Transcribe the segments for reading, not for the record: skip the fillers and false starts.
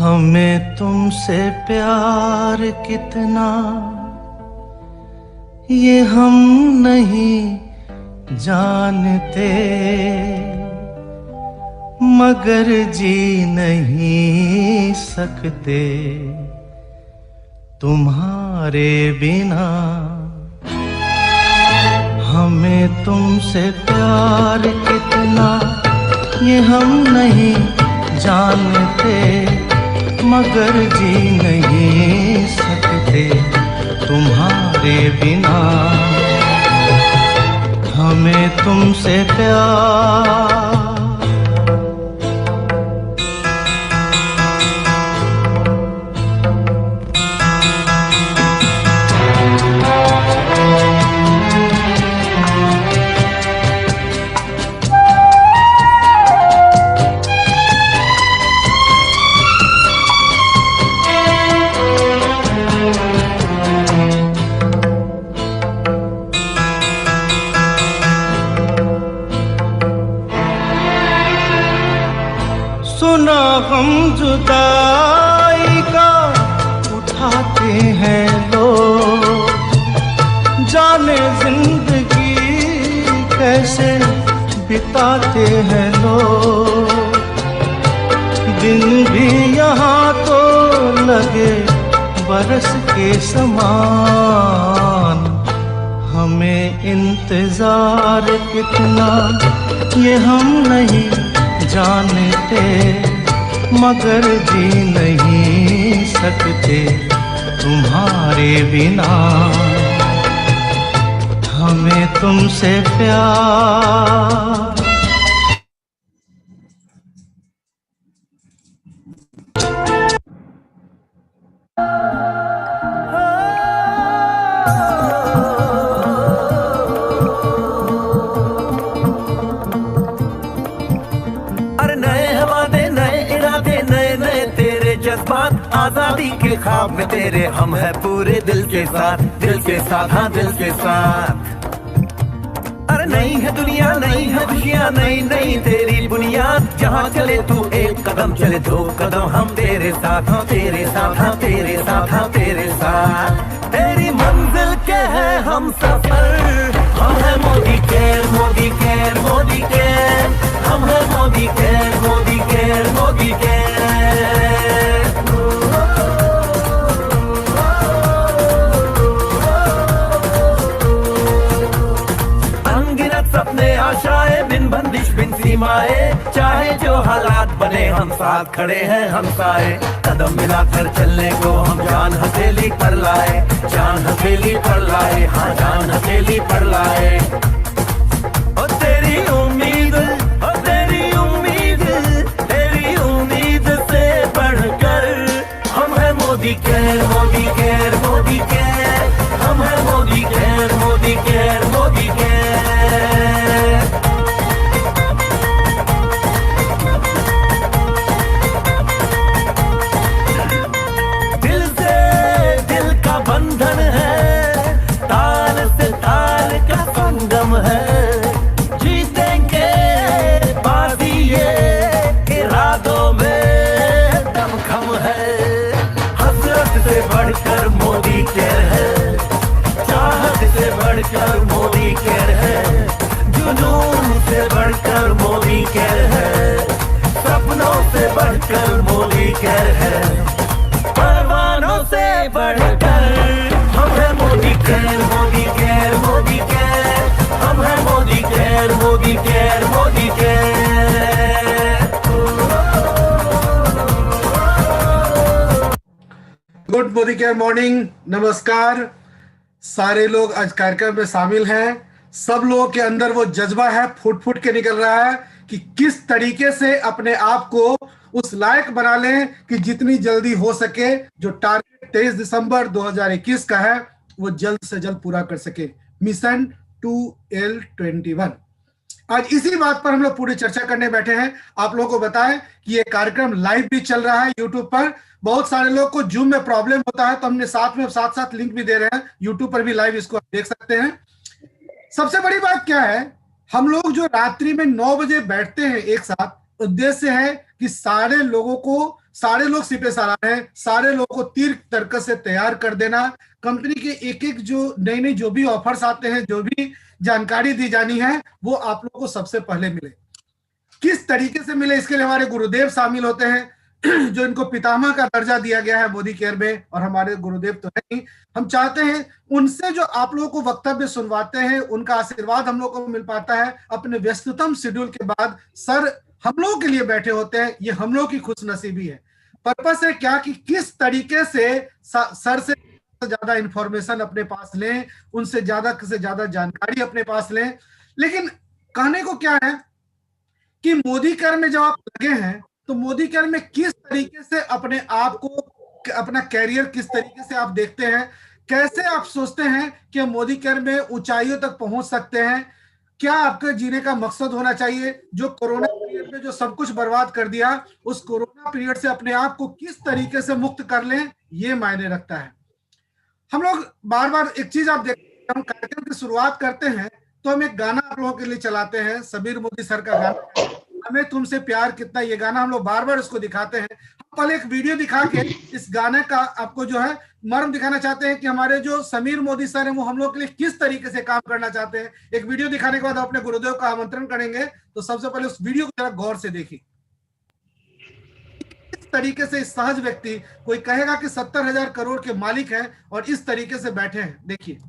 हमें तुमसे प्यार कितना ये हम नहीं जानते, मगर जी नहीं सकते तुम्हारे बिना। हमें तुमसे प्यार कितना ये हम नहीं जानते, मगर जी नहीं सकते तुम्हारे बिना। हमें तुमसे प्यार सुना हम जुदाई का उठाते हैं लोग, जाने जिंदगी कैसे बिताते हैं लोग। दिन भी यहाँ तो लगे बरस के समान, हमें इंतजार कितना ये हम नहीं जानते, मगर जी नहीं सकते तुम्हारे बिना। हमें तुमसे प्यार आजादी के ख्वाब में तेरे हम है पूरे दिल के साथ, दिल के साथ, हाँ दिल के साथ। अरे नहीं है दुनिया, नहीं है खुशियाँ, नहीं नहीं तेरी बुनियाद। जहाँ चले तू एक कदम चले दो कदम हम तेरे साथ, हाँ तेरे साथ, हाँ तेरे साथ, हाँ तेरे साथ। तेरी मंजिल के है हम सफर, हम है Modi care, Modi care, Modi care. हम है Modi care, Modi care, Modi care. सपने आशाएं बिन बंदिश बिन सीमाएं, चाहे जो हालात बने हम साथ खड़े हैं हम साए। कदम मिलाकर चलने को हम जान हथेली पर लाए, जान हथेली पर लाए, हाँ जान हथेली पर लाए। ओ तेरी उम्मीद, ओ तेरी उम्मीद, तेरी उम्मीद से बढ़कर हम है Modi care, Modi care, Modi care. हम है Modi care, Modi care, Modi care. दिल से दिल का बंधन है, ताल से ताल का संगम है। जीतेंगे बाजी ये इरादों में दमखम है। हसरत से बढ़कर मोदी केयर है, चाहत से बढ़कर मोदी केयर है, जुनून से बढ़कर मोदी केयर है, सपनों से बढ़कर मोदी केयर है, परवानों से बढ़कर हम है Modi care, Modi care, Modi care. हम है Modi care, Modi care, Modi care. Good Modi care morning, नमस्कार। सारे लोग आज कार्यक्रम में शामिल हैं। सब लोगों के अंदर वो जज्बा है, फूट फूट के निकल रहा है कि किस तरीके से अपने आप को उस लायक बना लें कि जितनी जल्दी हो सके जो टारगेट 23 दिसंबर 2021 का है वो जल्द से जल्द पूरा कर सके। Mission 2L21। आज इसी बात पर हम लोग पूरी चर्चा करने बैठे हैं। आप लोगों को बताएं कि ये कार्यक्रम लाइव भी चल रहा है यूट्यूब पर। बहुत सारे लोग को जूम में प्रॉब्लम होता है तो हमने साथ साथ लिंक भी दे रहे हैं, यूट्यूब पर भी लाइव इसको देख सकते हैं। सबसे बड़ी बात क्या है, हम लोग जो रात्रि में 9 बजे बैठते हैं एक साथ, उद्देश्य है कि सारे लोगों को सारे लोग सिपे सालार हैं, सारे लोगों को तीर तर्क से तैयार कर देना, कंपनी के एक एक जो नई नई जो भी ऑफर्स आते हैं, जो भी जानकारी दी जानी है, वो आप लोगों को सबसे पहले मिले। किस तरीके से मिले, इसके लिए हमारे गुरुदेव शामिल होते हैं, जो इनको पितामह का दर्जा दिया गया है मोदी केयर में, और हमारे गुरुदेव तो है ही। हम चाहते हैं उनसे जो आप लोगों को वक्तव्य सुनवाते हैं, उनका आशीर्वाद हम लोग को मिल पाता है। अपने व्यस्ततम शेड्यूल के बाद सर हम लोगों के लिए बैठे होते हैं, ये हम लोग की खुशनसीबी है। पर्पस है क्या कि किस तरीके से सर से ज्यादा इंफॉर्मेशन अपने पास लें, उनसे ज्यादा से ज्यादा जानकारी अपने पास लें। लेकिन कहने को क्या है कि मोदी केयर में जब आप लगे हैं, तो मोदी केयर में किस तरीके से अपने आप को, अपना कैरियर किस तरीके से आप देखते हैं, कैसे आप सोचते हैं कि मोदी केयर में ऊंचाइयों तक पहुंच सकते हैं, क्या आपके जीने का मकसद होना चाहिए। जो कोरोना पीरियड में जो सब कुछ बर्बाद कर दिया, उस कोरोना पीरियड से अपने आप को किस तरीके से मुक्त कर लें, ये मायने रखता है। हम लोग बार बार एक चीज आप देखते हैं, हम कार्यक्रम की शुरुआत करते हैं तो हम एक गाना आप लोगों के लिए चलाते हैं, समीर मोदी सर का गाना, हमें तुमसे प्यार कितना। ये गाना हम लोग बार बार उसको दिखाते हैं। हम पहले एक वीडियो दिखा के इस गाने का आपको जो है मर्म दिखाना चाहते हैं कि हमारे जो समीर मोदी सर हैं वो हम लोग के लिए किस तरीके से काम करना चाहते हैं। एक वीडियो दिखाने के बाद अपने गुरुदेव का आमंत्रण करेंगे, तो सबसे पहले उस वीडियो को जरा गौर से देखिए। इस तरीके से इस सहज व्यक्ति, कोई कहेगा कि 70,000 करोड़ के मालिक हैं और इस तरीके से बैठे हैं। देखिए,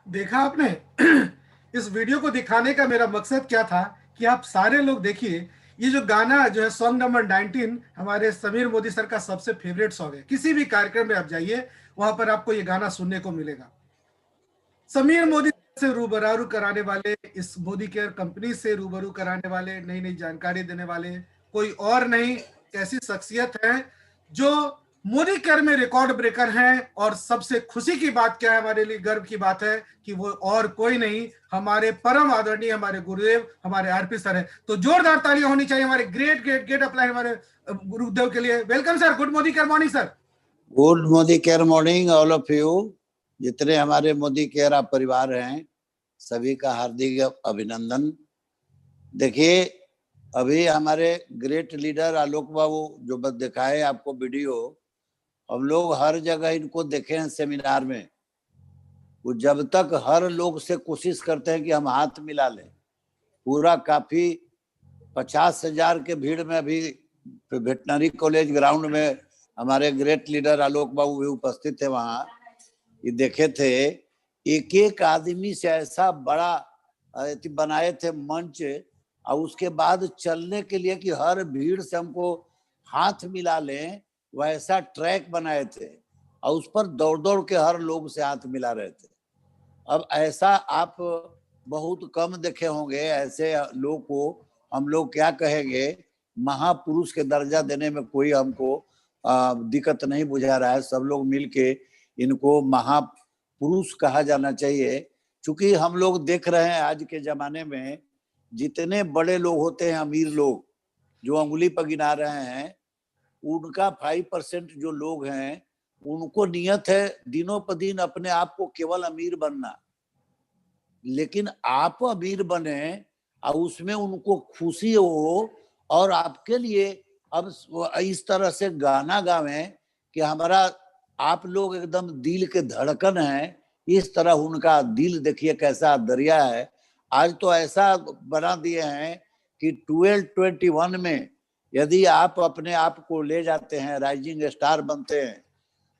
देखा आपने। इस वीडियो को दिखाने का मेरा मकसद क्या था कि आप सारे लोग देखिए, ये जो गाना जो है सॉन्ग नंबर 19 हमारे समीर मोदी सर का सबसे फेवरेट सॉन्ग है। किसी भी कार्यक्रम में आप जाइए, वहां पर आपको ये गाना सुनने को मिलेगा। समीर मोदी से रूबरू कराने वाले, इस मोदी केयर कंपनी से रूबरू कराने वाले, नई नई जानकारी देने वाले कोई और नहीं, ऐसी शख्सियत है जो मोदी केयर में रिकॉर्ड ब्रेकर हैं। और सबसे खुशी की बात क्या है, हमारे लिए गर्व की बात है कि वो और कोई नहीं, हमारे परम आदरणीय हमारे गुरुदेव, हमारे आरपी सर हैं। तो जोरदार तालियां होनी चाहिए हमारे ग्रेट ग्रेट ग्रेट अप्लाई हमारे गुरुदेव के लिए। Welcome sir, good Modi care morning sir. Good Modi care morning all of you. जितने हमारे मोदी केयर परिवार हैं सभी का हार्दिक अभिनंदन। देखिए, अभी हमारे ग्रेट लीडर आलोक बाबू जो बस दिखाए आपको वीडियो, हम लोग हर जगह इनको देखे हैं सेमिनार में। वो जब तक हर लोग से कोशिश करते हैं कि हम हाथ मिला लें, पूरा काफी 50,000 के भीड़ में अभी वेटनरी कॉलेज ग्राउंड में हमारे ग्रेट लीडर आलोक बाबू भी उपस्थित थे। वहां ये देखे थे, एक एक आदमी से ऐसा बड़ा बनाए थे मंच, और उसके बाद चलने के लिए कि हर भीड़ से हमको हाथ मिला लें, वैसा ट्रैक बनाए थे और उस पर दौड़ दौड़ के हर लोग से हाथ मिला रहे थे। अब ऐसा आप बहुत कम देखे होंगे। ऐसे लोग को हम लोग क्या कहेंगे, महापुरुष के दर्जा देने में कोई हमको दिक्कत नहीं बुझा रहा है। सब लोग मिलके इनको महापुरुष कहा जाना चाहिए। क्योंकि हम लोग देख रहे हैं आज के जमाने में जितने बड़े लोग होते हैं, अमीर लोग जो उंगली पर गिना रहे हैं, उनका 5% जो लोग हैं उनको नियत है दिनों पर दिन अपने आप को केवल अमीर बनना। लेकिन आप अमीर बने और उसमें उनको खुशी हो, और आपके लिए अब इस तरह से गाना गावें कि हमारा आप लोग एकदम दिल के धड़कन है। इस तरह उनका दिल देखिए कैसा दरिया है। आज तो ऐसा बना दिए हैं कि 1221 में यदि आप अपने आप को ले जाते हैं, राइजिंग स्टार बनते हैं,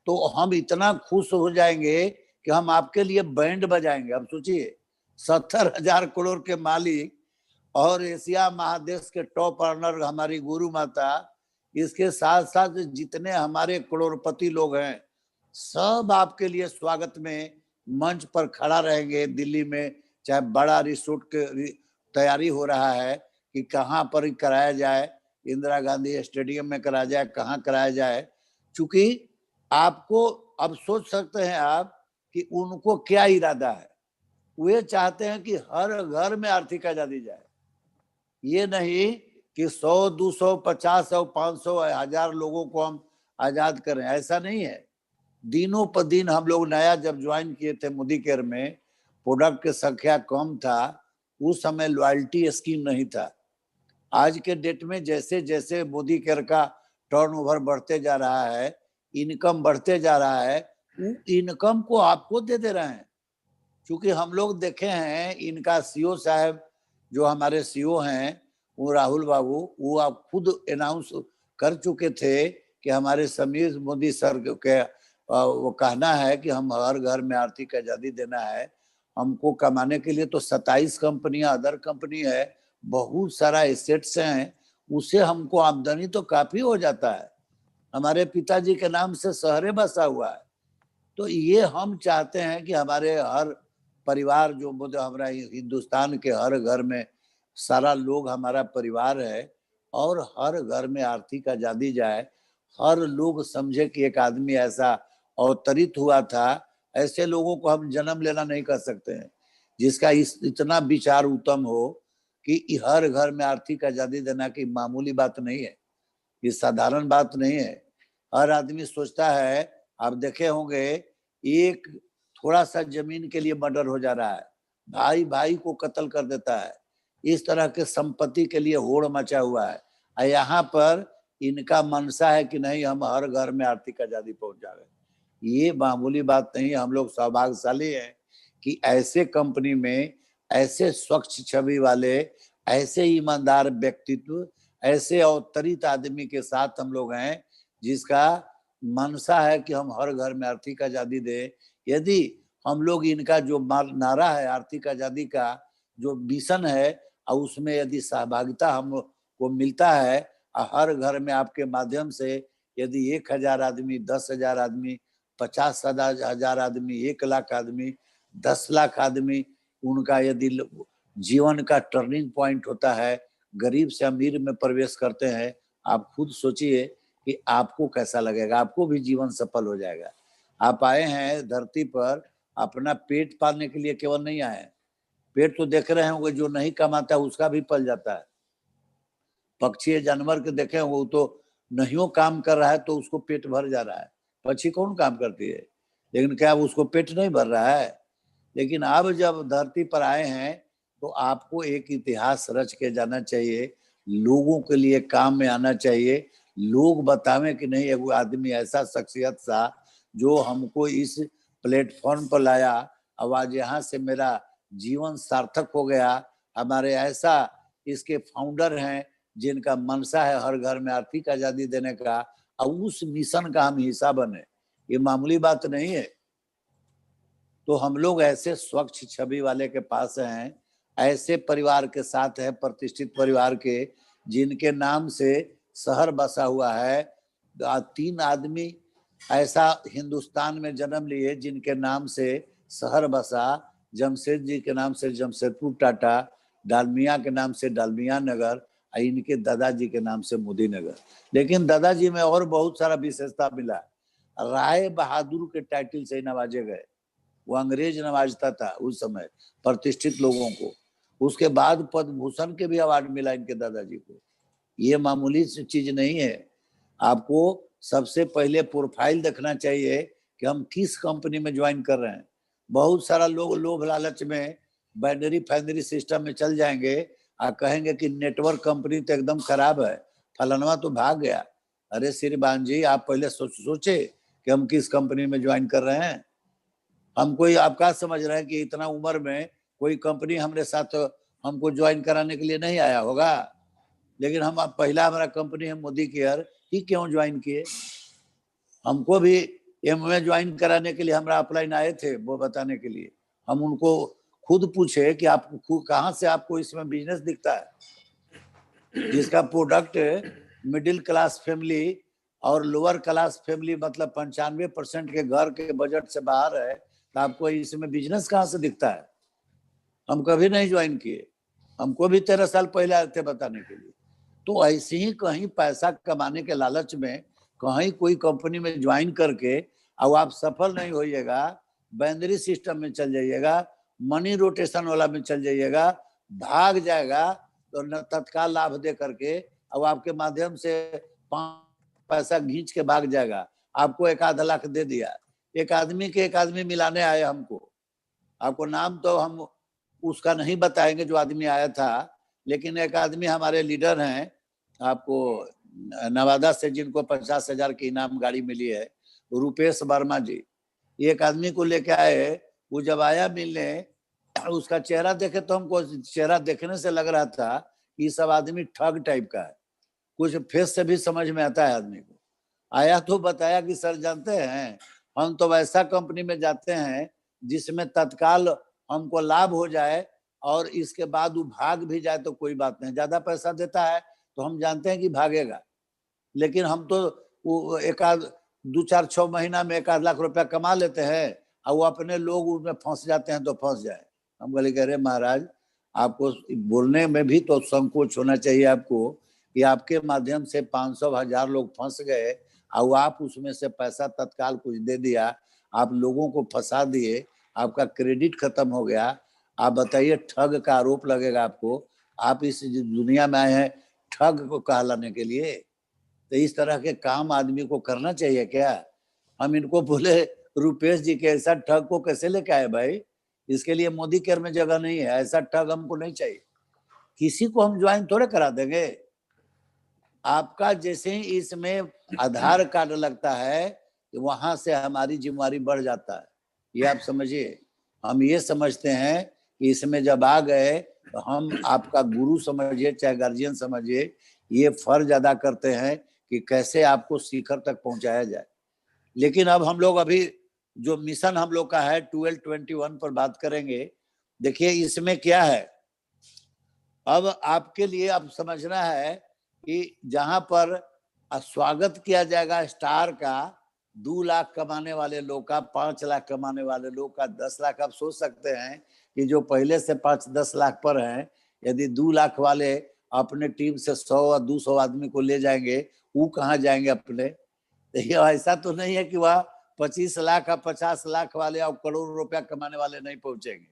तो हम इतना खुश हो जाएंगे कि हम आपके लिए बैंड बजाएंगे। अब सोचिए, 70,000 करोड़ के मालिक और एशिया महादेश के टॉप अर्नर हमारी गुरु माता, इसके साथ साथ जितने हमारे करोड़पति लोग हैं, सब आपके लिए स्वागत में मंच पर खड़ा रहेंगे। दिल्ली में चाहे बड़ा रिसोर्ट के तैयारी हो रहा है कि कहाँ पर कराया जाए, इंदिरा गांधी स्टेडियम में कराया जाए, कहाँ कराया जाए। चूंकि आपको अब सोच सकते हैं आप कि उनको क्या इरादा है। वे चाहते हैं कि हर घर में आर्थिक आजादी जाए। ये नहीं कि 100, 200, 50 और 500, 1000 लोगों को हम आजाद करें, ऐसा नहीं है। दिनों पर दिन हम लोग नया जब ज्वाइन किए थे मोदी केयर में, प्रोडक्ट की संख्या कम था, उस समय लॉयल्टी स्कीम नहीं था। आज के डेट में जैसे जैसे मोदी केयर का टर्नओवर बढ़ते जा रहा है, इनकम बढ़ते जा रहा है, इनकम को आपको दे रहे हैं। क्योंकि हम लोग देखे हैं, इनका सीओ साहब जो हमारे सीओ हैं वो राहुल बाबू, वो आप खुद अनाउंस कर चुके थे कि हमारे समीर मोदी सर के वो कहना है कि हम हर घर में आर्थिक आजादी देना है। हमको कमाने के लिए तो 27 कंपनियां, अदर कंपनी है, बहुत सारा एसेट्स हैं, उससे हमको आमदनी तो काफी हो जाता है। हमारे पिताजी के नाम से शहरें बसा हुआ है। तो ये हम चाहते हैं कि हमारे हर परिवार जो हमारा हिंदुस्तान के हर घर में सारा लोग हमारा परिवार है, और हर घर में आर्थिक आजादी जाए। हर लोग समझे कि एक आदमी ऐसा अवतरित हुआ था। ऐसे लोगों को हम जन्म लेना नहीं कर सकते हैं जिसका इतना विचार उत्तम हो कि हर घर में आर्थिक आजादी देना की मामूली बात नहीं है, ये साधारण बात नहीं है। हर आदमी सोचता है, आप देखे होंगे, एक थोड़ा सा जमीन के लिए मर्डर हो जा रहा है, भाई भाई को कत्ल कर देता है, इस तरह के संपत्ति के लिए होड़ मचा हुआ है। यहाँ पर इनका मनसा है कि नहीं, हम हर घर में आर्थिक आजादी पहुंच जाए। ये मामूली बात नहीं है। हम लोग सौभाग्यशाली हैं कि ऐसे कंपनी में ऐसे स्वच्छ छवि वाले, ऐसे ईमानदार व्यक्तित्व, ऐसे अवतरित आदमी के साथ हम लोग हैं जिसका मनसा है कि हम हर घर में आर्थिक आजादी दें। यदि हम लोग इनका जो नारा है आर्थिक आजादी का जो मिशन है, और उसमें यदि सहभागिता हमको मिलता है, हर घर में आपके माध्यम से यदि 1000 आदमी, 10,000 आदमी, 50,000 आदमी, 1 लाख आदमी, 10 लाख आदमी, उनका यदि जीवन का टर्निंग पॉइंट होता है, गरीब से अमीर में प्रवेश करते हैं, आप खुद सोचिए कि आपको कैसा लगेगा। आपको भी जीवन सफल हो जाएगा। आप आए हैं धरती पर अपना पेट पालने के लिए केवल नहीं आए। पेट तो देख रहे होंगे, जो नहीं कमाता है उसका भी पल जाता है। पक्षी जानवर के देखे होंगे, वो तो नहीं काम कर रहा है तो उसको पेट भर जा रहा है। पक्षी कौन काम करती है? लेकिन क्या उसको पेट नहीं भर रहा है? लेकिन अब जब धरती पर आए हैं तो आपको एक इतिहास रच के जाना चाहिए, लोगों के लिए काम में आना चाहिए। लोग बतावें कि नहीं, एक आदमी ऐसा शख्सियत था जो हमको इस प्लेटफॉर्म पर लाया, अब आज यहाँ से मेरा जीवन सार्थक हो गया। हमारे ऐसा इसके फाउंडर हैं जिनका मनसा है हर घर में आर्थिक आजादी देने का, और उस मिशन का हम हिस्सा बने, ये मामूली बात नहीं है। तो हम लोग ऐसे स्वच्छ छवि वाले के पास हैं, ऐसे परिवार के साथ है, प्रतिष्ठित परिवार के, जिनके नाम से शहर बसा हुआ है। 3 आदमी ऐसा हिंदुस्तान में जन्म लिए जिनके नाम से शहर बसा। जमशेद जी के नाम से जमशेदपुर टाटा, डालमिया के नाम से डालमिया नगर, और इनके दादाजी के नाम से मोदी नगर। लेकिन दादाजी में और बहुत सारा विशेषता मिला। राय बहादुर के टाइटल से नवाजे गए, वो अंग्रेज नवाजता था उस समय प्रतिष्ठित लोगों को। उसके बाद पद्म भूषण के भी अवार्ड मिला इनके दादाजी को। ये मामूली चीज नहीं है। आपको सबसे पहले प्रोफाइल देखना चाहिए कि हम किस कंपनी में ज्वाइन कर रहे हैं। बहुत सारा लोग लोभ लालच में बाइनरी फाइनरी सिस्टम में चल जाएंगे और कहेंगे कि नेटवर्क कंपनी तो एकदम खराब है, फलानवा तो भाग गया। अरे श्रीमान जी, आप पहले सोचे कि हम किस कंपनी में ज्वाइन कर रहे हैं। हम कोई आप क्या समझ रहे हैं कि इतना उम्र में कोई कंपनी हमारे साथ हमको ज्वाइन कराने के लिए नहीं आया होगा? लेकिन हम अब पहला हमारा कंपनी है मोदी केयर, ही क्यों ज्वाइन किए? हमको भी में ज्वाइन कराने के लिए हमारा अपलाइन आए थे, वो बताने के लिए। हम उनको खुद पूछे कि आप कहाँ से आपको इसमें बिजनेस दिखता है, जिसका प्रोडक्ट मिडिल क्लास फैमिली और लोअर क्लास फैमिली मतलब 95% के घर के बजट से बाहर है, तो आपको इसमें बिजनेस कहाँ से दिखता है? हम कभी नहीं ज्वाइन किए, हमको भी 13 साल पहले आए थे बताने के लिए। तो ऐसे ही कहीं पैसा कमाने के लालच में कहीं कोई कंपनी में ज्वाइन करके अब आप सफल नहीं होइएगा, बाइनरी सिस्टम में चल जाइएगा, मनी रोटेशन वाला में चल जाइएगा, भाग जाएगा तो तत्काल लाभ दे करके अब आपके माध्यम से 5 पैसा घींच के भाग जाएगा। आपको 1 लाख दे दिया, एक आदमी मिलाने आए हमको। आपको नाम तो हम उसका नहीं बताएंगे जो आदमी आया था, लेकिन एक आदमी हमारे लीडर हैं, आपको नवादा से, जिनको 50,000 की इनाम गाड़ी मिली है, रुपेश वर्मा जी। एक आदमी को लेके आए, वो जब आया मिलने, उसका चेहरा देखे तो हमको चेहरा देखने से लग रहा था कि सब आदमी ठग टाइप का है, कुछ फेस से भी समझ में आता है आदमी को। आया तो बताया कि सर जानते हैं, हम तो वैसा कंपनी में जाते हैं जिसमें तत्काल हमको लाभ हो जाए और इसके बाद वो भाग भी जाए तो कोई बात नहीं, ज्यादा पैसा देता है तो हम जानते हैं कि भागेगा, लेकिन हम तो वो 2-4-6 महीना में 1 लाख रुपया कमा लेते हैं और वो अपने लोग उसमें फंस जाते हैं तो फंस जाए। हम बोले कह रहे महाराज, आपको बोलने में भी तो संकोच होना चाहिए आपको कि आपके माध्यम से 500,000 लोग फंस गए और आप उसमें से पैसा तत्काल कुछ दे दिया, आप लोगों को फंसा दिए, आपका क्रेडिट खत्म हो गया। आप बताइए, ठग का आरोप लगेगा आपको। आप इस दुनिया में आए हैं ठग को कहलाने के लिए? तो इस तरह के काम आदमी को करना चाहिए क्या? हम इनको बोले रुपेश जी के ऐसा ठग को कैसे लेके आए भाई? इसके लिए मोदी केयर में जगह नहीं है, ऐसा ठग हमको नहीं चाहिए। किसी को हम ज्वाइन थोड़े करा देंगे। आपका जैसे ही इसमें आधार कार्ड लगता है वहां से हमारी जिम्मेवारी बढ़ जाता है, ये आप समझिए। हम ये समझते हैं कि इसमें जब आ गए तो हम आपका गुरु समझिए चाहे गार्जियन समझिए, ये फर्ज अदा करते हैं कि कैसे आपको शिखर तक पहुंचाया जाए। लेकिन अब हम लोग अभी जो मिशन हम लोग का है 1221 पर बात करेंगे। देखिए इसमें क्या है, अब आपके लिए अब समझना है कि जहां पर स्वागत किया जाएगा स्टार का, 2 लाख कमाने वाले लोग का, 5 लाख कमाने वाले लोग का, 10 लाख। आप सोच सकते हैं कि जो पहले से 5-10 लाख पर हैं, यदि 2 लाख वाले अपने टीम से 100 और 200 आदमी को ले जाएंगे, वो कहाँ जाएंगे अपने? देखिए ऐसा तो नहीं है कि वह 25 लाख और 50 लाख वाले और करोड़ रुपया कमाने वाले नहीं पहुंचेंगे।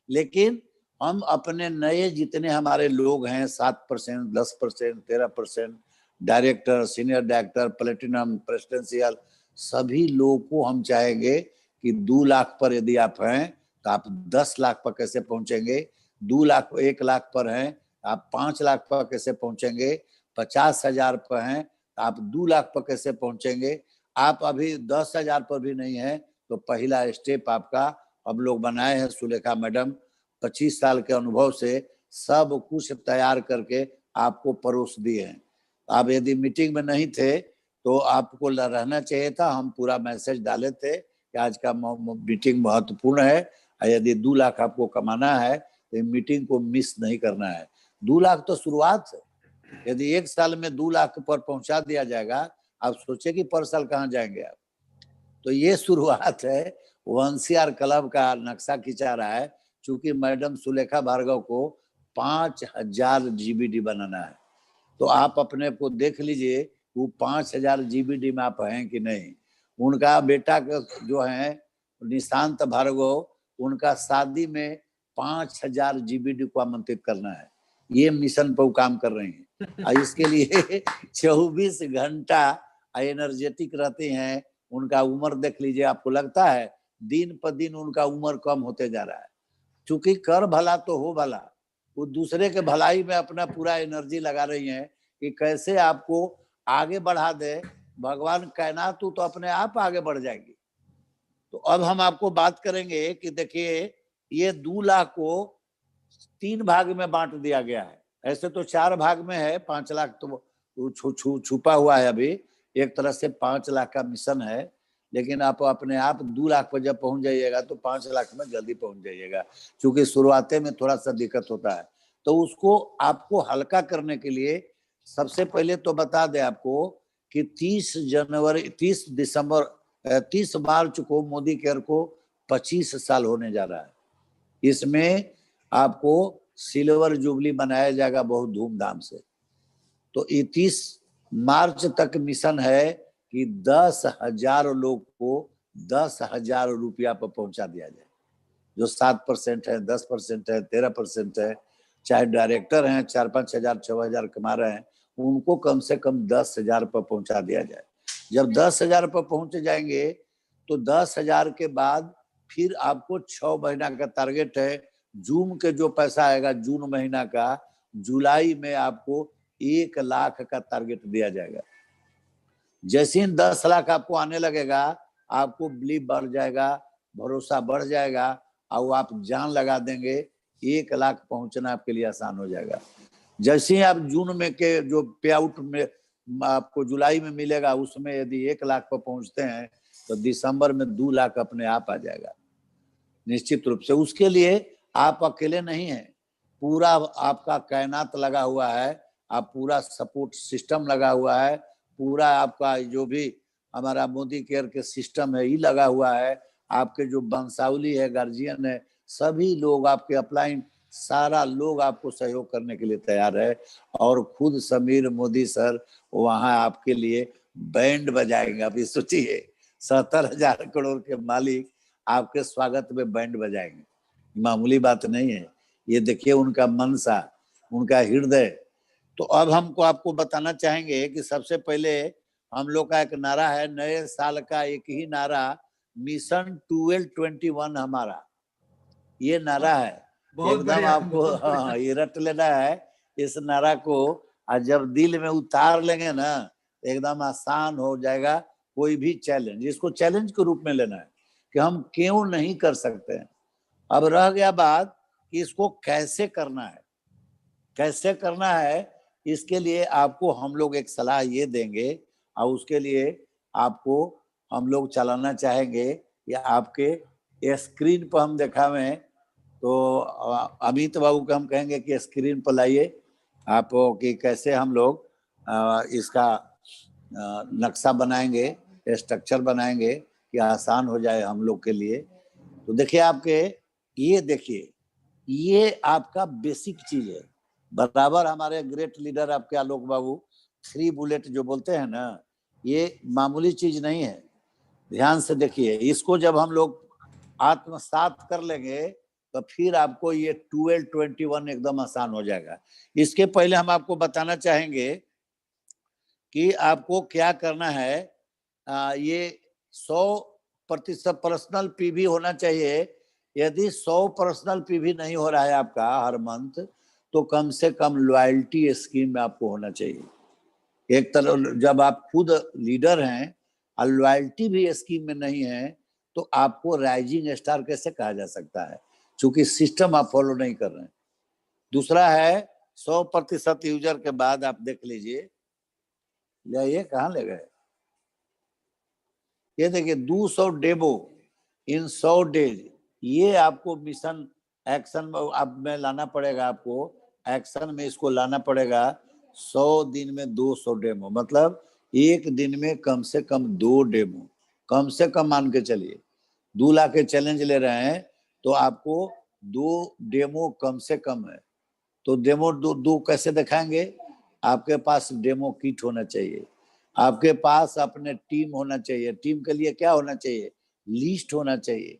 लेकिन हम अपने नए जितने हमारे लोग हैं 7%, 10%, 13%, director, senior director, platinum, presidential, सभी लोग को हम चाहेंगे कि 2 लाख पर यदि आप हैं तो आप 10 लाख पर कैसे पहुंचेंगे, 2 लाख 1 लाख पर हैं आप 5 लाख पर कैसे पहुंचेंगे, 50,000 पर हैं तो आप 2 लाख पर कैसे पहुंचेंगे। आप अभी 10,000 पर भी नहीं है तो पहला स्टेप आपका हम लोग बनाए हैं। सुलेखा मैडम 25 साल के अनुभव से सब कुछ तैयार करके आपको परोस दिए हैं। आप यदि मीटिंग में नहीं थे तो आपको रहना चाहिए था, हम पूरा मैसेज डाले थे कि आज का मीटिंग महत्वपूर्ण है, यदि 2 लाख आपको कमाना है तो मीटिंग को मिस नहीं करना है। 2 लाख तो शुरुआत है, यदि 1 साल में 2 लाख पर पहुंचा दिया जाएगा, आप सोचे कि पर साल कहाँ जाएंगे आप। तो ये शुरुआत है। वंशियार क्लब का नक्शा खींचा रहा है, चूंकि मैडम सुलेखा भार्गव को 5,000 जीबीडी बनाना है। तो आप अपने को देख लीजिए वो 5,000 जीबीडी में आप हैं कि नहीं। उनका बेटा जो है निशांत भार्गव, उनका शादी में 5,000 जीबीडी को आमंत्रित करना है। ये मिशन पर काम कर रहे हैं और इसके लिए 24 घंटा एनर्जेटिक रहते हैं। उनका उम्र देख लीजिए, आपको लगता है दिन पर दिन उनका उम्र कम होते जा रहा है, क्योंकि कर भला तो हो भला, वो दूसरे के भलाई में अपना पूरा एनर्जी लगा रही हैं कि कैसे आपको आगे बढ़ा दे। भगवान कायनात तो अपने आप आगे बढ़ जाएगी। तो अब हम आपको बात करेंगे कि देखिए ये 2 लाख को 3 भाग में बांट दिया गया है। ऐसे तो 4 भाग में है, 5 लाख तो छुपा हुआ है अभी। एक तरह से 5 लाख का मिशन है, लेकिन आप अपने आप 2 लाख पर जब पहुंच जाइएगा तो 5 लाख में जल्दी पहुंच जाइएगा, क्योंकि शुरुआते में थोड़ा सा दिक्कत होता है। तो उसको आपको हल्का करने के लिए सबसे पहले तो बता दें आपको कि 30 मार्च को मोदी केयर को 25 साल होने जा रहा है। इसमें आपको सिल्वर जुबली मनाया जाएगा बहुत धूमधाम से। तो 30 मार्च तक मिशन है कि 10,000 लोग को 10,000 रुपया पर पहुंचा दिया जाए। जो 7% है, 10% है, 13% है, चाहे डायरेक्टर हैं 4-5 हजार 6 हजार कमा रहे हैं, उनको कम से कम 10,000 पर पहुंचा दिया जाए। जब 10,000 पर पहुंच जाएंगे तो 10,000 के बाद फिर आपको 6 महीना का टारगेट है। जून के जो पैसा आएगा जून महीना का, जुलाई में आपको 1 लाख का टारगेट दिया जाएगा। जैसे ही 10 लाख आपको आने लगेगा, आपको बिलीव बढ़ जाएगा, भरोसा बढ़ जाएगा और आप जान लगा देंगे 1 लाख पहुंचना आपके लिए आसान हो जाएगा। जैसे ही आप जून में के जो पे आउट में आपको जुलाई में मिलेगा, उसमें यदि 1 लाख पर पहुंचते हैं तो दिसंबर में 2 लाख अपने आप आ जाएगा निश्चित रूप से। उसके लिए आप अकेले नहीं हैं, पूरा आपका कायनात लगा हुआ है, आप पूरा सपोर्ट सिस्टम लगा हुआ है, पूरा आपका जो भी हमारा मोदी केयर के सिस्टम है ये लगा हुआ है, आपके जो वंशावली है, गार्जियन है, सभी लोग आपके अपलाइन, सारा लोग आपको सहयोग करने के लिए तैयार है। और खुद समीर मोदी सर वहां आपके लिए बैंड बजाएंगे। आप ये सोचिए 70,000 करोड़ के मालिक आपके स्वागत में बैंड बजाएंगे, मामूली बात नहीं है। ये देखिए उनका मनसा, उनका हृदय। तो अब हमको आपको बताना चाहेंगे कि सबसे पहले हम लोग का एक नारा है, नए साल का एक ही नारा, मिशन 1221 हमारा ये नारा है। एकदम आपको ये रट लेना है इस नारा को, और जब दिल में उतार लेंगे ना एकदम आसान हो जाएगा कोई भी चैलेंज। इसको चैलेंज के रूप में लेना है कि हम क्यों नहीं कर सकते हैं। अब रह गया बात कि इसको कैसे करना है, कैसे करना है। इसके लिए आपको हम लोग एक सलाह ये देंगे और उसके लिए आपको हम लोग चलाना चाहेंगे या आपके स्क्रीन पर हम दिखावें। तो अमित बाबू को हम कहेंगे कि स्क्रीन पर लाइए आप कि कैसे हम लोग इसका नक्शा बनाएंगे, स्ट्रक्चर बनाएंगे कि आसान हो जाए हम लोग के लिए। तो देखिए आपके ये देखिए ये आपका बेसिक चीज है। बराबर हमारे ग्रेट लीडर आपके आलोक बाबू 3 बुलेट जो बोलते हैं ना, ये मामूली चीज नहीं है। ध्यान से देखिए, इसको जब हम लोग आत्मसात कर लेंगे तो फिर आपको ये 1221 एकदम आसान हो जाएगा। इसके पहले हम आपको बताना चाहेंगे कि आपको क्या करना है। ये 100 100% पर्सनल पीवी होना चाहिए। यदि 100 पर्सनल पीवी नहीं हो रहा है आपका हर मंथ, तो कम से कम लॉयल्टी स्कीम में आपको होना चाहिए। एक तरह जब आप खुद लीडर हैं और लॉयल्टी भी स्कीम में नहीं है, तो आपको राइजिंग स्टार कैसे कहा जा सकता है, क्योंकि सिस्टम आप फॉलो नहीं कर रहे हैं। दूसरा है 100% यूजर के बाद आप देख लीजिए, ये कहाँ ले गए, ये देखिए 200 डेमो इन 100 डेज, ये आपको मिशन एक्शन में अब में लाना पड़ेगा, आपको एक्शन में इसको लाना पड़ेगा। 100 दिन में 200 डेमो, मतलब एक दिन में कम से कम 2 डेमो, कम से कम मान के चलिए 2 लाख के चैलेंज ले रहे हैं, तो आपको 2 डेमो कम से कम है। तो डेमो दो कैसे दिखाएंगे? आपके पास डेमो किट होना चाहिए, आपके पास अपने टीम होना चाहिए। टीम के लिए क्या होना चाहिए? लिस्ट होना चाहिए।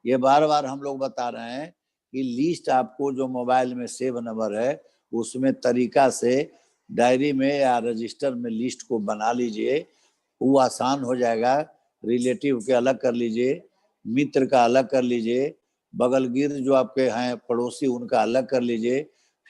ये बार बार हम लोग बता रहे हैं कि लिस्ट आपको जो मोबाइल में सेव नंबर है, उसमें तरीका से डायरी में या रजिस्टर में लिस्ट को बना लीजिए, वो आसान हो जाएगा। रिलेटिव के अलग कर लीजिए, मित्र का अलग कर लीजिए, बगलगिर जो आपके हैं पड़ोसी उनका अलग कर लीजिए,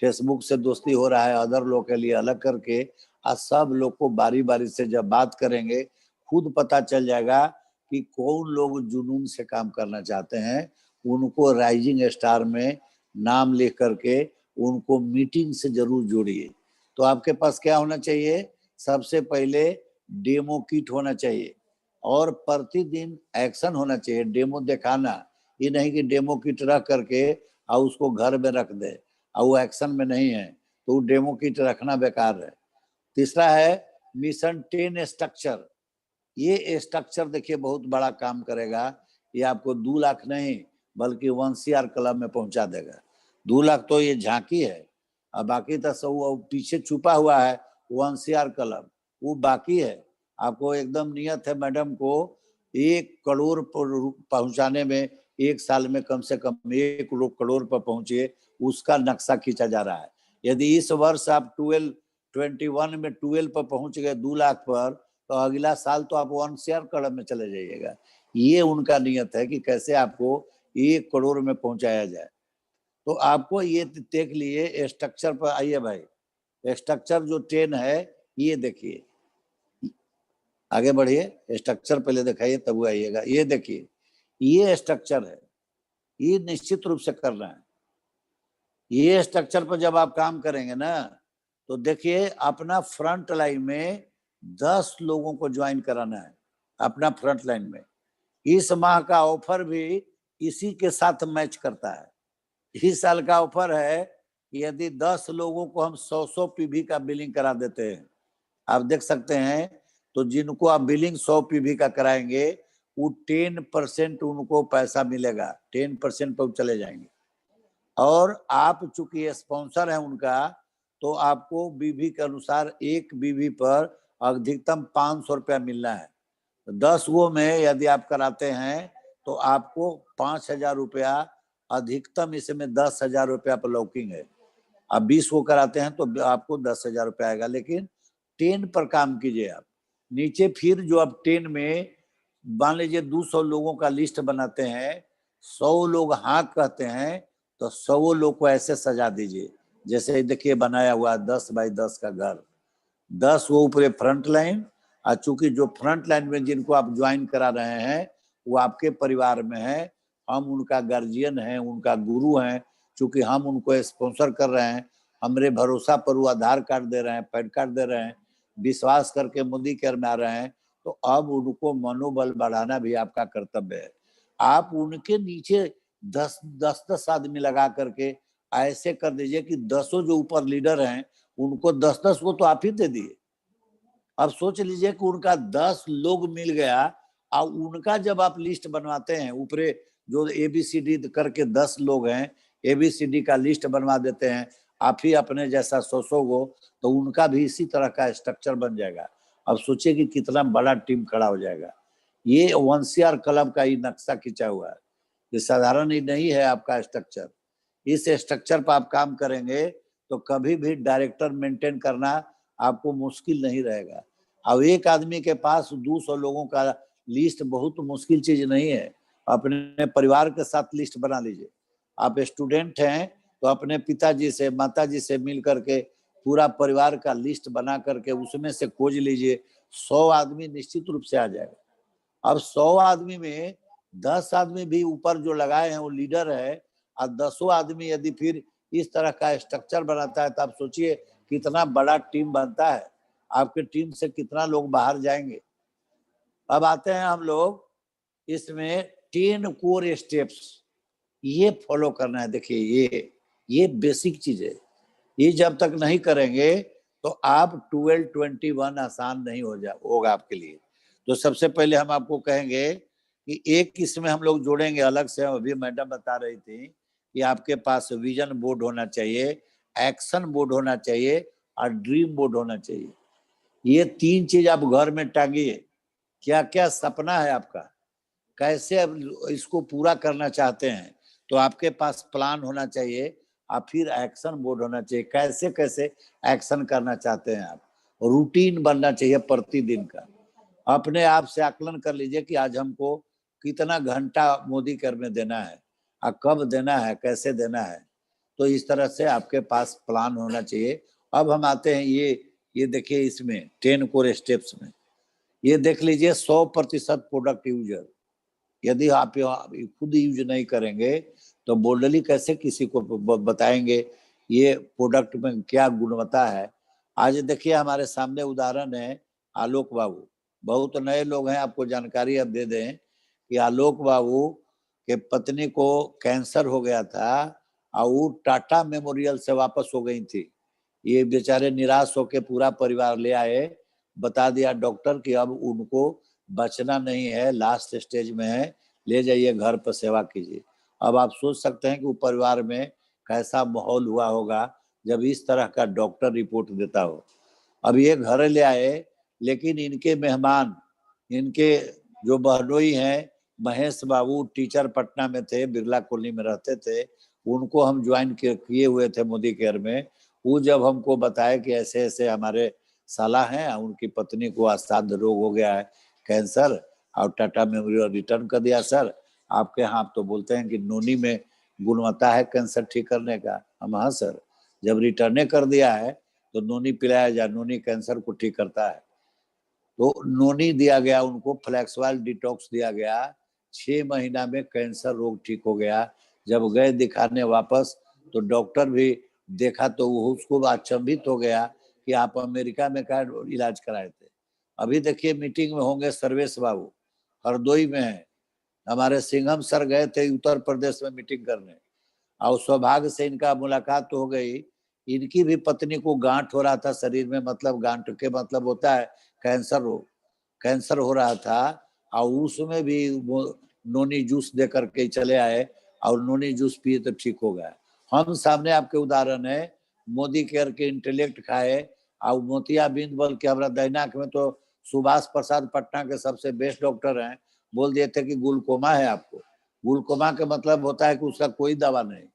फेसबुक से दोस्ती हो रहा है अदर लोग के लिए अलग करके, आज सब लोग को बारी बारी से जब बात करेंगे, खुद पता चल जाएगा कि कौन लोग जुनून से काम करना चाहते हैं। उनको राइजिंग स्टार में नाम लिख करके उनको मीटिंग से जरूर जोड़िए। तो आपके पास क्या होना चाहिए? सबसे पहले डेमो किट होना चाहिए और प्रतिदिन एक्शन होना चाहिए। डेमो दिखाना, ये नहीं कि डेमो किट रख करके और उसको घर में रख दे और वो एक्शन में नहीं है, तो डेमो किट रखना बेकार है। तीसरा है मिशन 10 स्ट्रक्चर। ये स्ट्रक्चर देखिए बहुत बड़ा काम करेगा। ये आपको 2 लाख नहीं बल्कि 1 CR क्लब में पहुंचा देगा। 2 लाख तो ये झांकी है, और बाकी तो सब पीछे छुपा हुआ है 1 CR क्लब, वो बाकी है। आपको एकदम नियत है मैडम को 1 करोड़ पर पहुंचाने में 1 साल में कम से कम 1 करोड़ पर पहुंचे, उसका नक्शा खींचा जा रहा है। यदि इस वर्ष आप 21 में 12 पर पहुंच गए 2 लाख पर, तो अगला साल तो आप 1 CR क्लब में चले जाइएगा। ये उनका नियत है कि कैसे आपको 1 करोड़ में पहुंचाया जाए। तो आपको ये देख लिए स्ट्रक्चर पर आइए भाई, स्ट्रक्चर जो 10 है ये देखिए, आगे बढ़िए, स्ट्रक्चर पहले दिखाइए तब आइएगा। ये देखिए ये स्ट्रक्चर है, ये निश्चित रूप से करना है। ये स्ट्रक्चर पर जब आप काम करेंगे ना, तो देखिए अपना फ्रंट लाइन में 10 लोगों को ज्वाइन कराना है अपना फ्रंट लाइन में। इस माह का ऑफर भी इसी के साथ मैच करता है। इस साल का ऑफर है कि यदि 10 लोगों को हम 100 पीवी का बिलिंग करा देते हैं, आप देख सकते हैं, तो जिनको आप बिलिंग 100 पीवी का कराएंगे वो 10% उनको पैसा मिलेगा, 10% पर चले जाएंगे। और आप चूंकि स्पॉन्सर है उनका, तो आपको बीवी के अनुसार एक बीवी पर अधिकतम 500 रुपया मिलना है। 10 गो में यदि आप कराते हैं तो आपको 5,000 रुपया अधिकतम, इसमें 10,000 रुपया पर लॉकिंग है। अब 20 को कराते हैं तो आपको 10,000 रुपया आएगा, लेकिन 10 पर काम कीजिए आप। नीचे फिर जो आप 10 में मान लीजिए 200 लोगों का लिस्ट बनाते हैं, 100 लोग हाँ कहते हैं, तो 100 लोग को ऐसे सजा दीजिए जैसे देखिए बनाया हुआ 10 बाई 10 का घर। 10 वो ऊपर फ्रंट लाइन, और चूंकि जो फ्रंट लाइन में जिनको आप ज्वाइन करा रहे हैं वो आपके परिवार में है, हम उनका गार्जियन हैं, उनका गुरु हैं, चूंकि हम उनको स्पॉन्सर कर रहे हैं, हमारे भरोसा पर वो आधार कार्ड दे रहे हैं, पैन कार्ड दे रहे हैं, विश्वास करके मोदी केयर में आ रहे हैं, तो अब उनको मनोबल बढ़ाना भी आपका कर्तव्य है। आप उनके नीचे 10 आदमी लगा करके ऐसे कर दीजिए कि 10 जो ऊपर लीडर हैं उनको 10 को तो आप ही दे दिए। अब सोच लीजिए कि उनका 10 लोग मिल गया, और उनका जब आप लिस्ट बनवाते हैं, ऊपरे जो ABCD करके 10 लोग हैं, ABCD का लिस्ट बनवा देते हैं आप ही अपने जैसा 100 को, तो उनका भी इसी तरह का स्ट्रक्चर बन जाएगा। अब सोचिए कि कितना बड़ा टीम खड़ा हो जाएगा। ये 1 CR क्लब का ही नक्शा खींचा हुआ है, ये साधारण ही नहीं है आपका स्ट्रक्चर। इस स्ट्रक्चर पर आप काम करेंगे तो कभी भी डायरेक्टर मेंटेन करना आपको मुश्किल नहीं रहेगा। अब एक आदमी के पास 200 लोगों का लिस्ट बहुत मुश्किल चीज नहीं है। अपने परिवार के साथ लिस्ट बना लीजिए। आप स्टूडेंट हैं तो अपने पिताजी से माताजी से मिल करके पूरा परिवार का लिस्ट बना करके उसमें से खोज लीजिए, 100 आदमी निश्चित रूप से आ जाएगा। अब 100 आदमी में 10 आदमी भी ऊपर जो लगाए हैं वो लीडर है, और 10 आदमी यदि फिर इस तरह का स्ट्रक्चर बनाता है तो आप सोचिए कितना बड़ा टीम बनता है। आपके टीम से कितना लोग बाहर जाएंगे। अब आते हैं हम लोग इसमें 10 कोर स्टेप्स, ये फॉलो करना है। देखिए ये बेसिक चीज है। ये जब तक नहीं करेंगे तो आप 12-21 आसान नहीं होगा आपके लिए। तो सबसे पहले हम आपको कहेंगे कि एक इसमें हम लोग जोड़ेंगे अलग से। अभी मैडम बता रही थी कि आपके पास विजन बोर्ड होना चाहिए, एक्शन बोर्ड होना चाहिए और ड्रीम बोर्ड होना चाहिए। ये 3 चीज आप घर में टांगिए। क्या क्या सपना है आपका, कैसे अब इसको पूरा करना चाहते हैं, तो आपके पास प्लान होना चाहिए और फिर एक्शन बोर्ड होना चाहिए। कैसे कैसे एक्शन करना चाहते हैं आप, रूटीन बनना चाहिए प्रतिदिन का। अपने आप से आकलन कर लीजिए कि आज हमको कितना घंटा मोदी केयर में देना है और कब देना है, कैसे देना है। तो इस तरह से आपके पास प्लान होना चाहिए। अब हम आते हैं ये देखिए इसमें 10 कोर स्टेप्स में ये देख लीजिए 100% प्रोडक्ट यूजर। यदि आप खुद यूज नहीं करेंगे तो बोल्डली कैसे किसी को बताएंगे ये प्रोडक्ट में क्या गुणवत्ता है। आज देखिए हमारे सामने उदाहरण है आलोक बाबू। बहुत नए लोग हैं, आपको जानकारी अब दे दें कि आलोक बाबू के पत्नी को कैंसर हो गया था और वो टाटा मेमोरियल से वापस हो गई थी। ये बेचारे निराश होकर पूरा परिवार ले आए, बता दिया डॉक्टर कि अब उनको बचना नहीं है, लास्ट स्टेज में है, ले जाइए घर पर सेवा कीजिए। अब आप सोच सकते हैं कि वो परिवार में कैसा माहौल हुआ होगा जब इस तरह का डॉक्टर रिपोर्ट देता हो। अब ये घर ले आए, लेकिन इनके मेहमान, इनके जो बहनोई हैं, महेश बाबू टीचर पटना में थे, बिरला कॉलोनी में रहते थे, उनको हम ज्वाइन किए हुए थे मोदी केयर में। वो जब हमको बताया कि ऐसे ऐसे हमारे साला हैं, उनकी पत्नी को असाध्य रोग हो गया है कैंसर, और टाटा मेमोरियल रिटर्न कर दिया सर आपके यहाँ। आप तो बोलते हैं कि नोनी में गुणवत्ता है कैंसर ठीक करने का। हम हाँ सर, जब रिटर्न कर दिया है तो नोनी पिलाया जाए, नोनी कैंसर को ठीक करता है। तो नोनी दिया गया उनको, फ्लैक्सवाइल डिटॉक्स दिया गया, 6 महीना में कैंसर रोग ठीक हो गया। जब गए दिखाने वापस तो डॉक्टर भी देखा तो वो उसको अचंभित हो गया कि आप अमेरिका में क्या इलाज कराए थे। अभी देखिए मीटिंग में होंगे सर्वेश बाबू, हरदोई में है। हमारे सिंघम सर गए थे उत्तर प्रदेश में मीटिंग करने, और सौभाग्य से इनका मुलाकात हो गई। इनकी भी पत्नी को गांठ हो रहा था शरीर में, मतलब गांठ के मतलब होता है कैंसर कैंसर हो रहा था, और उसमें भी वो नोनी जूस दे करके चले आए और नोनी जूस पिए तो ठीक हो गया। हम सामने आपके उदाहरण है, मोदी केयर के इंटेलेक्ट खाए और मोतियाबिंद बल के हमारा दैनाक में तो सुभाष प्रसाद पटना के सबसे बेस्ट डॉक्टर हैं, बोल दिए थे कि ग्लूकोमा है आपको। ग्लूकोमा का मतलब होता है कि उसका कोई दवा नहीं,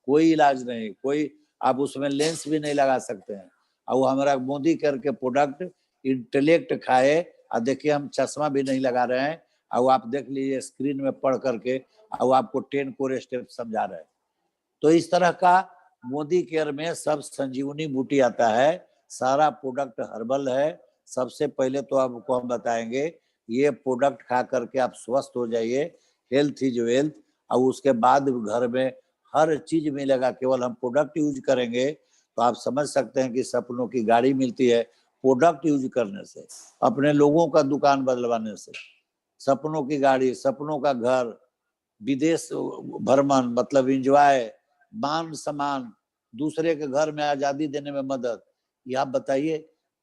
कोई इलाज नहीं, कोई आप उसमें लेंस भी नहीं लगा सकते हैं। और हमारा मोदी केयर के प्रोडक्ट इंटेलेक्ट खाए, और देखिए हम चश्मा भी नहीं लगा रहे हैं, और आप देख लीजिए स्क्रीन में पढ़ करके, और आपको 10 कोर स्टेप समझा रहे हैं। तो इस तरह का मोदी केयर में सब संजीवनी बूटी आता है, सारा प्रोडक्ट हर्बल है। सबसे पहले तो आपको हम बताएंगे ये प्रोडक्ट खा करके आप स्वस्थ हो जाइए, हेल्थ इज वेल्थ। और उसके बाद घर में हर चीज मिलेगा, केवल हम प्रोडक्ट यूज करेंगे। तो आप समझ सकते हैं कि सपनों की गाड़ी मिलती है प्रोडक्ट यूज करने से, अपने लोगों का दुकान बदलवाने से। सपनों की गाड़ी, सपनों का घर, विदेश भ्रमण मतलब इंजॉय, मान सम्मान, दूसरे के घर में आजादी देने में मदद। ये आप बताइए,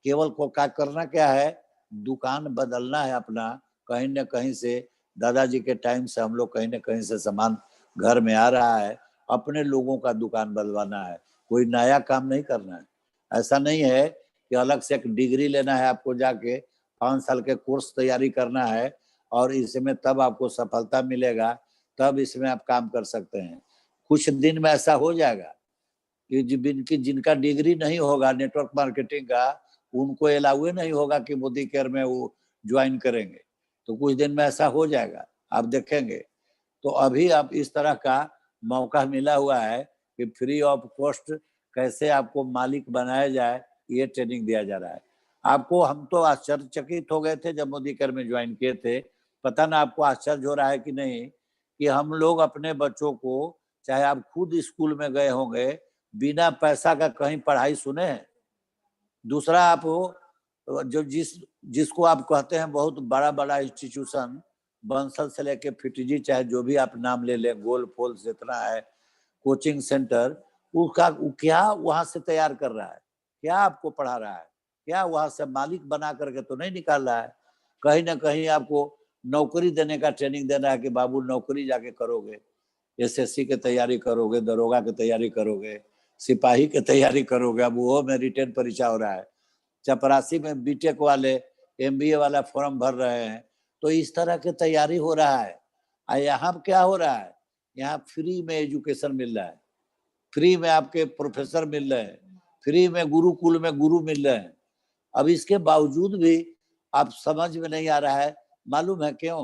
केवल को क्या करना क्या है, दुकान बदलना है अपना। कहीं न कहीं से दादाजी के टाइम से हम लोग कहीं न कहीं से सामान घर में आ रहा है, अपने लोगों का दुकान बदलवाना है, कोई नया काम नहीं करना है। ऐसा नहीं है कि अलग से एक डिग्री लेना है आपको, जाके 5 साल के कोर्स तैयारी करना है और इसमें तब आपको सफलता मिलेगा, तब इसमें आप काम कर सकते हैं। कुछ दिन में ऐसा हो जाएगा कि जिनका डिग्री नहीं होगा नेटवर्क मार्केटिंग का, उनको अलाउ नहीं होगा कि मोदी केयर में वो ज्वाइन करेंगे। तो कुछ दिन में ऐसा हो जाएगा, आप देखेंगे। तो अभी आप इस तरह का मौका मिला हुआ है कि फ्री ऑफ कॉस्ट कैसे आपको मालिक बनाया जाए, ये ट्रेनिंग दिया जा रहा है आपको। हम तो आश्चर्यचकित हो गए थे जब मोदी केयर में ज्वाइन किए थे। पता ना आपको आश्चर्य हो रहा है कि नहीं, कि हम लोग अपने बच्चों को, चाहे आप खुद स्कूल में गए होंगे, बिना पैसा का कहीं पढ़ाई सुने हैं। दूसरा, आप जो जिसको आप कहते हैं बहुत बड़ा बड़ा इंस्टीट्यूशन, बंसल से लेके फिटजी, चाहे जो भी आप नाम ले लें, गोल फोल जितना है कोचिंग सेंटर, उसका क्या वहां से तैयार कर रहा है, क्या आपको पढ़ा रहा है, क्या वहां से मालिक बना करके तो नहीं निकाल रहा है। कहीं ना कहीं आपको नौकरी देने का ट्रेनिंग देना है कि बाबू नौकरी जाके करोगे, एसएससी की तैयारी करोगे, दरोगा की तैयारी करोगे, सिपाही की तैयारी करोगे। अब वो में रिटेन परीक्षा हो रहा है, चपरासी में बीटेक वाले एमबीए वाला फॉर्म भर रहे हैं। तो इस तरह की तैयारी हो रहा है। और यहाँ क्या हो रहा है, यहाँ फ्री में एजुकेशन मिल रहा है, फ्री में आपके प्रोफेसर मिल रहे हैं, फ्री में गुरुकुल में गुरु मिल रहे हैं। अब इसके बावजूद भी आप समझ में नहीं आ रहा है, मालूम है क्यों?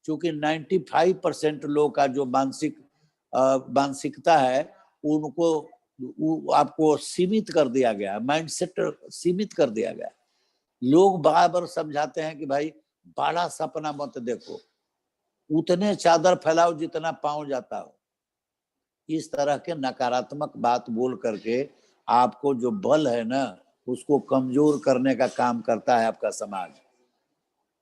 क्योंकि 95% लोग का जो मानसिकता है, उनको आपको सीमित कर दिया गया, माइंडसेट सीमित कर दिया गया। लोग बराबर समझाते हैं कि भाई बड़ा सपना मत देखो, उतने चादर फैलाओ जितना पांव जाता हो। इस तरह के नकारात्मक बात बोल करके आपको जो बल है ना, उसको कमजोर करने का काम करता है आपका समाज।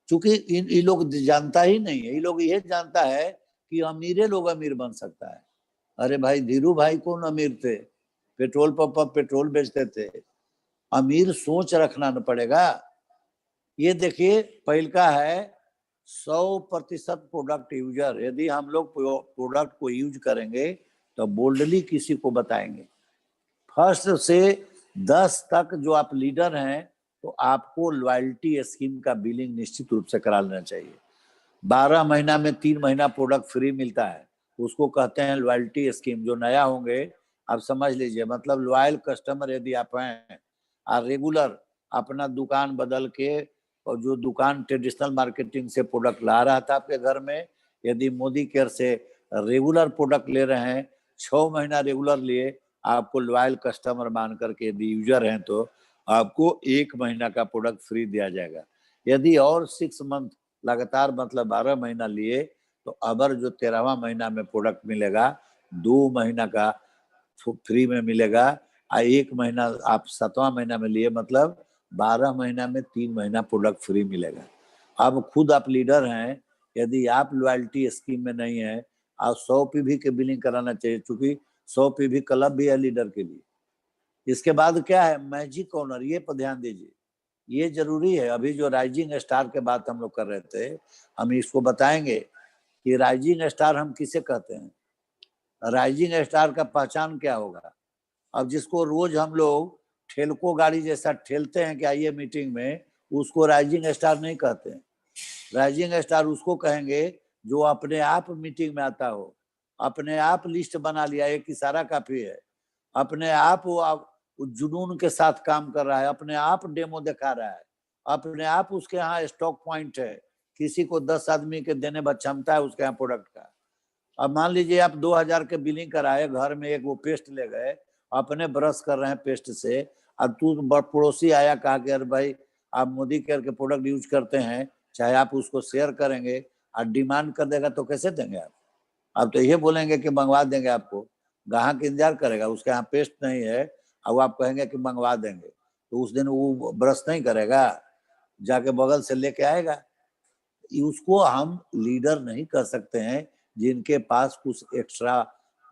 चूंकि ये लोग जानता ही नहीं है, ये लोग ये जानता है कि अमीरे लोग अमीर बन सकता है। अरे भाई, धीरू भाई कौन अमीर थे? पेट्रोल पंप पर पेट्रोल बेचते थे। अमीर सोच रखना न पड़ेगा। ये देखिए, पहल का है 100% प्रोडक्ट यूजर। यदि हम लोग प्रोडक्ट को यूज करेंगे तो बोल्डली किसी को बताएंगे। फर्स्ट से 10 तक जो आप लीडर हैं, तो आपको लॉयल्टी स्कीम का बिलिंग निश्चित रूप से करा लेना चाहिए। 12 महीना में 3 महीना प्रोडक्ट फ्री मिलता है, उसको कहते हैं लॉयल्टी स्कीम। जो नया होंगे आप समझ लीजिए, मतलब लॉयल कस्टमर यदि आप हैं और रेगुलर अपना दुकान बदल के, और जो दुकान ट्रेडिशनल मार्केटिंग से प्रोडक्ट ला रहा था आपके घर में, यदि मोदी केयर से रेगुलर प्रोडक्ट ले रहे हैं, 6 महीना रेगुलर लिए, आपको लॉयल कस्टमर मान करके यदि यूजर हैं तो आपको 1 महीना का प्रोडक्ट फ्री दिया जाएगा। यदि और 6 मंथ लगातार, मतलब 12 महीना लिए, तो अबर जो 13वां महीना में प्रोडक्ट मिलेगा, 2 महीना का फ्री में मिलेगा। और 1 महीना आप 7वां महीना में लिए, मतलब 12 महीना में 3 महीना प्रोडक्ट फ्री मिलेगा। अब खुद आप लीडर हैं, यदि आप लॉयल्टी स्कीम में नहीं है, आप 100 पीवी के बिलिंग कराना चाहिए, क्योंकि 100 पीवी क्लब भी है लीडर के लिए। इसके बाद क्या है, मैजिक कॉर्नर, ये पर ध्यान दीजिए, ये जरूरी है। अभी जो राइजिंग स्टार के बात हम लोग कर रहे थे, हम इसको बताएंगे कि राइजिंग स्टार हम किसे कहते हैं, राइजिंग स्टार का पहचान क्या होगा। अब जिसको रोज हम लोग ठेलको गाड़ी जैसा ठेलते हैं कि आइए मीटिंग में, उसको राइजिंग स्टार नहीं कहते हैं। राइजिंग स्टार उसको कहेंगे जो अपने आप मीटिंग में आता हो, अपने आप लिस्ट बना लिया, एक इशारा काफी है, अपने आप वो जुनून के साथ काम कर रहा है, अपने आप डेमो दिखा रहा है, अपने आप उसके यहाँ स्टॉक पॉइंट है, किसी को 10 आदमी के देने पर क्षमता है उसके यहाँ प्रोडक्ट का। अब मान लीजिए आप 2000 के बिलिंग कराए, घर में एक वो पेस्ट ले गए, अपने ब्रश कर रहे हैं पेस्ट से, अब तू पड़ोसी आया, कहा कि अरे भाई आप मोदी केयर के प्रोडक्ट यूज करते हैं, चाहे आप उसको शेयर करेंगे, और डिमांड कर देगा तो कैसे देंगे आप तो ये बोलेंगे कि मंगवा देंगे आपको, ग्राहक इंतजार करेगा, उसके यहाँ पेस्ट नहीं है, अब आप कहेंगे कि मंगवा देंगे, तो उस दिन वो ब्रश नहीं करेगा, जाके बगल से लेके आएगा। उसको हम लीडर नहीं कर सकते हैं जिनके पास कुछ एक्स्ट्रा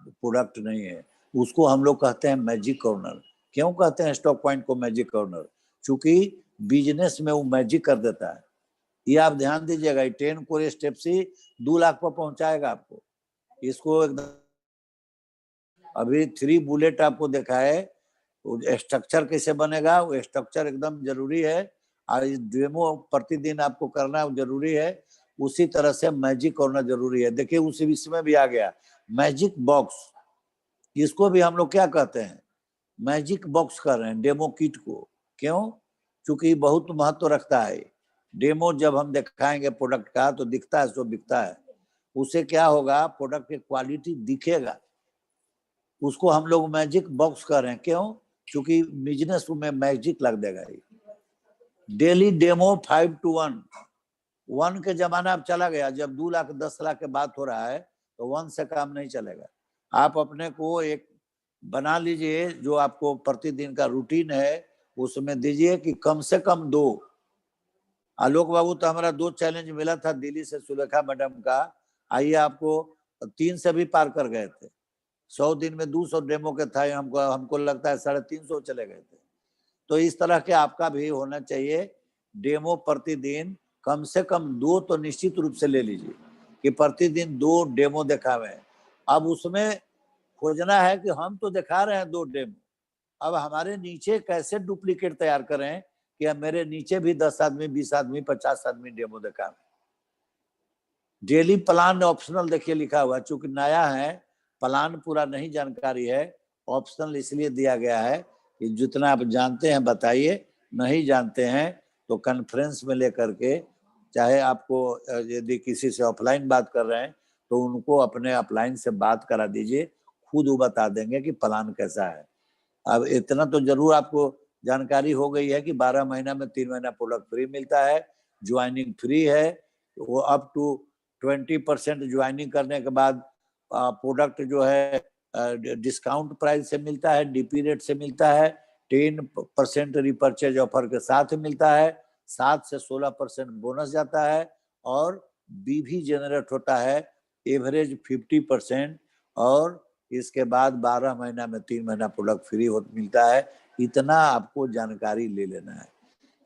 प्रोडक्ट नहीं है, उसको हम लोग कहते हैं मैजिक कॉर्नर। क्यों कहते हैं स्टॉक पॉइंट को मैजिक कॉर्नर? क्योंकि बिजनेस में वो मैजिक कर देता है। ये आप ध्यान दीजिएगा, 10 कोर स्टेप से 2 लाख पर पहुंचाएगा आपको। इसको एकदम, अभी 3 बुलेट आपको देखा है, स्ट्रक्चर कैसे बनेगा, वो स्ट्रक्चर एकदम जरूरी है, और डेमो प्रतिदिन आपको करना जरूरी है। उसी तरह से मैजिक करना जरूरी है। देखिए उसी इसमें भी आ गया मैजिक बॉक्स, इसको भी हम लोग क्या कहते हैं, मैजिक बॉक्स कर रहे हैं डेमो किट को। क्यों? क्योंकि बहुत महत्व रखता है। डेमो जब हम दिखाएंगे प्रोडक्ट का तो दिखता है जो बिकता है, उससे क्या होगा, प्रोडक्ट की क्वालिटी दिखेगा। उसको हम लोग मैजिक बॉक्स कर रहे हैं, क्यों? क्योंकि बिजनेस में मैजिक लग देगा। डेली डेमो 5 to 1 के जमाना अब चला गया। जब 2 लाख 10 लाख के बात हो रहा है तो 1 से काम नहीं चलेगा। आप अपने को एक बना लीजिए, जो आपको प्रतिदिन का रूटीन है उसमें दीजिए कि कम से कम 2। आलोक बाबू तो हमारा 2 चैलेंज मिला था दिल्ली से सुलेखा मैडम का, आइए आपको 3 से भी पार कर गए थे। 100 दिन में 200 डेमो के था, हमको लगता है 350 चले गए थे। तो इस तरह के आपका भी होना चाहिए डेमो प्रतिदिन कम से कम 2 तो निश्चित रूप से ले लीजिए कि प्रतिदिन 2 डेमो दिखावे। अब उसमें खोजना है कि हम तो दिखा रहे हैं 2 डेमो, अब हमारे नीचे कैसे डुप्लीकेट तैयार करें कि अब मेरे नीचे भी 10 आदमी 20 आदमी 50 आदमी डेमो दिखावे। डेली प्लान ऑप्शनल देखिए लिखा हुआ, चूंकि नया है प्लान पूरा नहीं जानकारी है, ऑप्शनल इसलिए दिया गया है कि जितना आप जानते हैं बताइए, नहीं जानते हैं तो कॉन्फ्रेंस में लेकर के, चाहे आपको यदि किसी से ऑफलाइन बात कर रहे हैं तो उनको अपने ऑफलाइन से बात करा दीजिए, खुद वो बता देंगे कि प्लान कैसा है। अब इतना तो जरूर आपको जानकारी हो गई है कि 12 महीना में 3 महीना प्रोडक्ट फ्री मिलता है, ज्वाइनिंग फ्री है, वो अप टू 20% ज्वाइनिंग करने के बाद प्रोडक्ट जो है डिस्काउंट प्राइस से मिलता है, डीपी रेट से मिलता है, 10% रिपर्चेज ऑफर के साथ मिलता है, 7 से 16% बोनस जाता है और बीवी जनरेट होता है एवरेज 50%, और इसके बाद 12 महीना में 3 महीना प्रोडक्ट फ्री मिलता है। इतना आपको जानकारी ले लेना है,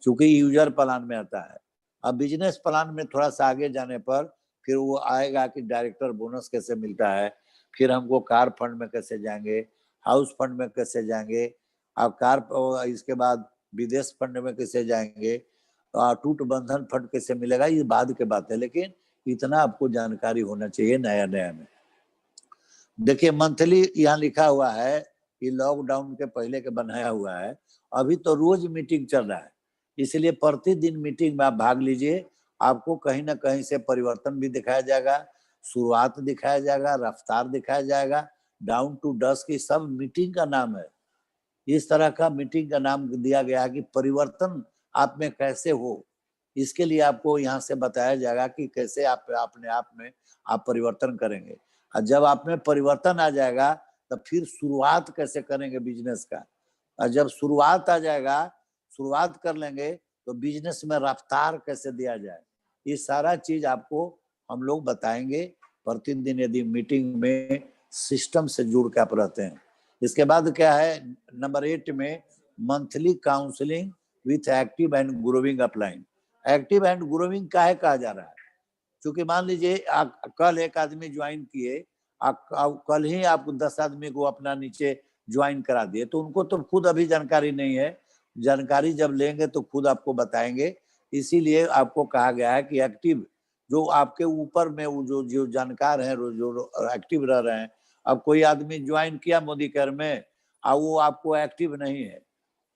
क्योंकि यूजर प्लान में आता है। अब बिजनेस प्लान में थोड़ा सा आगे जाने पर फिर वो आएगा कि डायरेक्टर बोनस कैसे मिलता है, फिर हमको कार फंड में कैसे जाएंगे, हाउस फंड में कैसे जाएंगे, अब कार इसके बाद विदेश फंड में कैसे जाएंगे, टूट बंधन फंड कैसे मिलेगा, ये बाद के बात है, लेकिन इतना आपको जानकारी होना चाहिए नया नया में। देखिए मंथली यहाँ लिखा हुआ है कि लॉकडाउन के पहले के बनाया हुआ है, अभी तो रोज मीटिंग चल रहा है, इसलिए प्रतिदिन मीटिंग में आप भाग लीजिए। आपको कहीं ना कहीं से परिवर्तन भी दिखाया जाएगा, शुरुआत दिखाया जाएगा, रफ्तार दिखाया जाएगा, डाउन टू डस्क की सब मीटिंग का नाम है। इस तरह का मीटिंग का नाम दिया गया है कि परिवर्तन आप में कैसे हो, इसके लिए आपको यहाँ से बताया जाएगा कि कैसे आप अपने आप में आप परिवर्तन करेंगे। और जब आप में परिवर्तन आ जाएगा तब फिर शुरुआत कैसे करेंगे बिजनेस का, और जब शुरुआत आ जाएगा, शुरुआत कर लेंगे तो बिजनेस में रफ्तार कैसे दिया जाए, ये सारा चीज आपको हम लोग बताएंगे प्रतिदिन, यदि मीटिंग में सिस्टम से जुड़ के आप रहते हैं। इसके बाद क्या है, नंबर 8 में monthly counselling with active and growing upline. Active and growing काहे कहा जा रहा है, क्योंकि मान लीजिए कल एक आदमी ज्वाइन किए, कल ही आप 10 आदमी को अपना नीचे ज्वाइन करा दिए, तो उनको तो खुद अभी जानकारी नहीं है, जानकारी जब लेंगे तो खुद आपको बताएंगे। इसीलिए आपको कहा गया है कि एक्टिव जो आपके ऊपर में वो जो जानकार हैं, जो एक्टिव रह रहे हैं। अब कोई आदमी ज्वाइन किया मोदी केयर में और वो आपको एक्टिव नहीं है,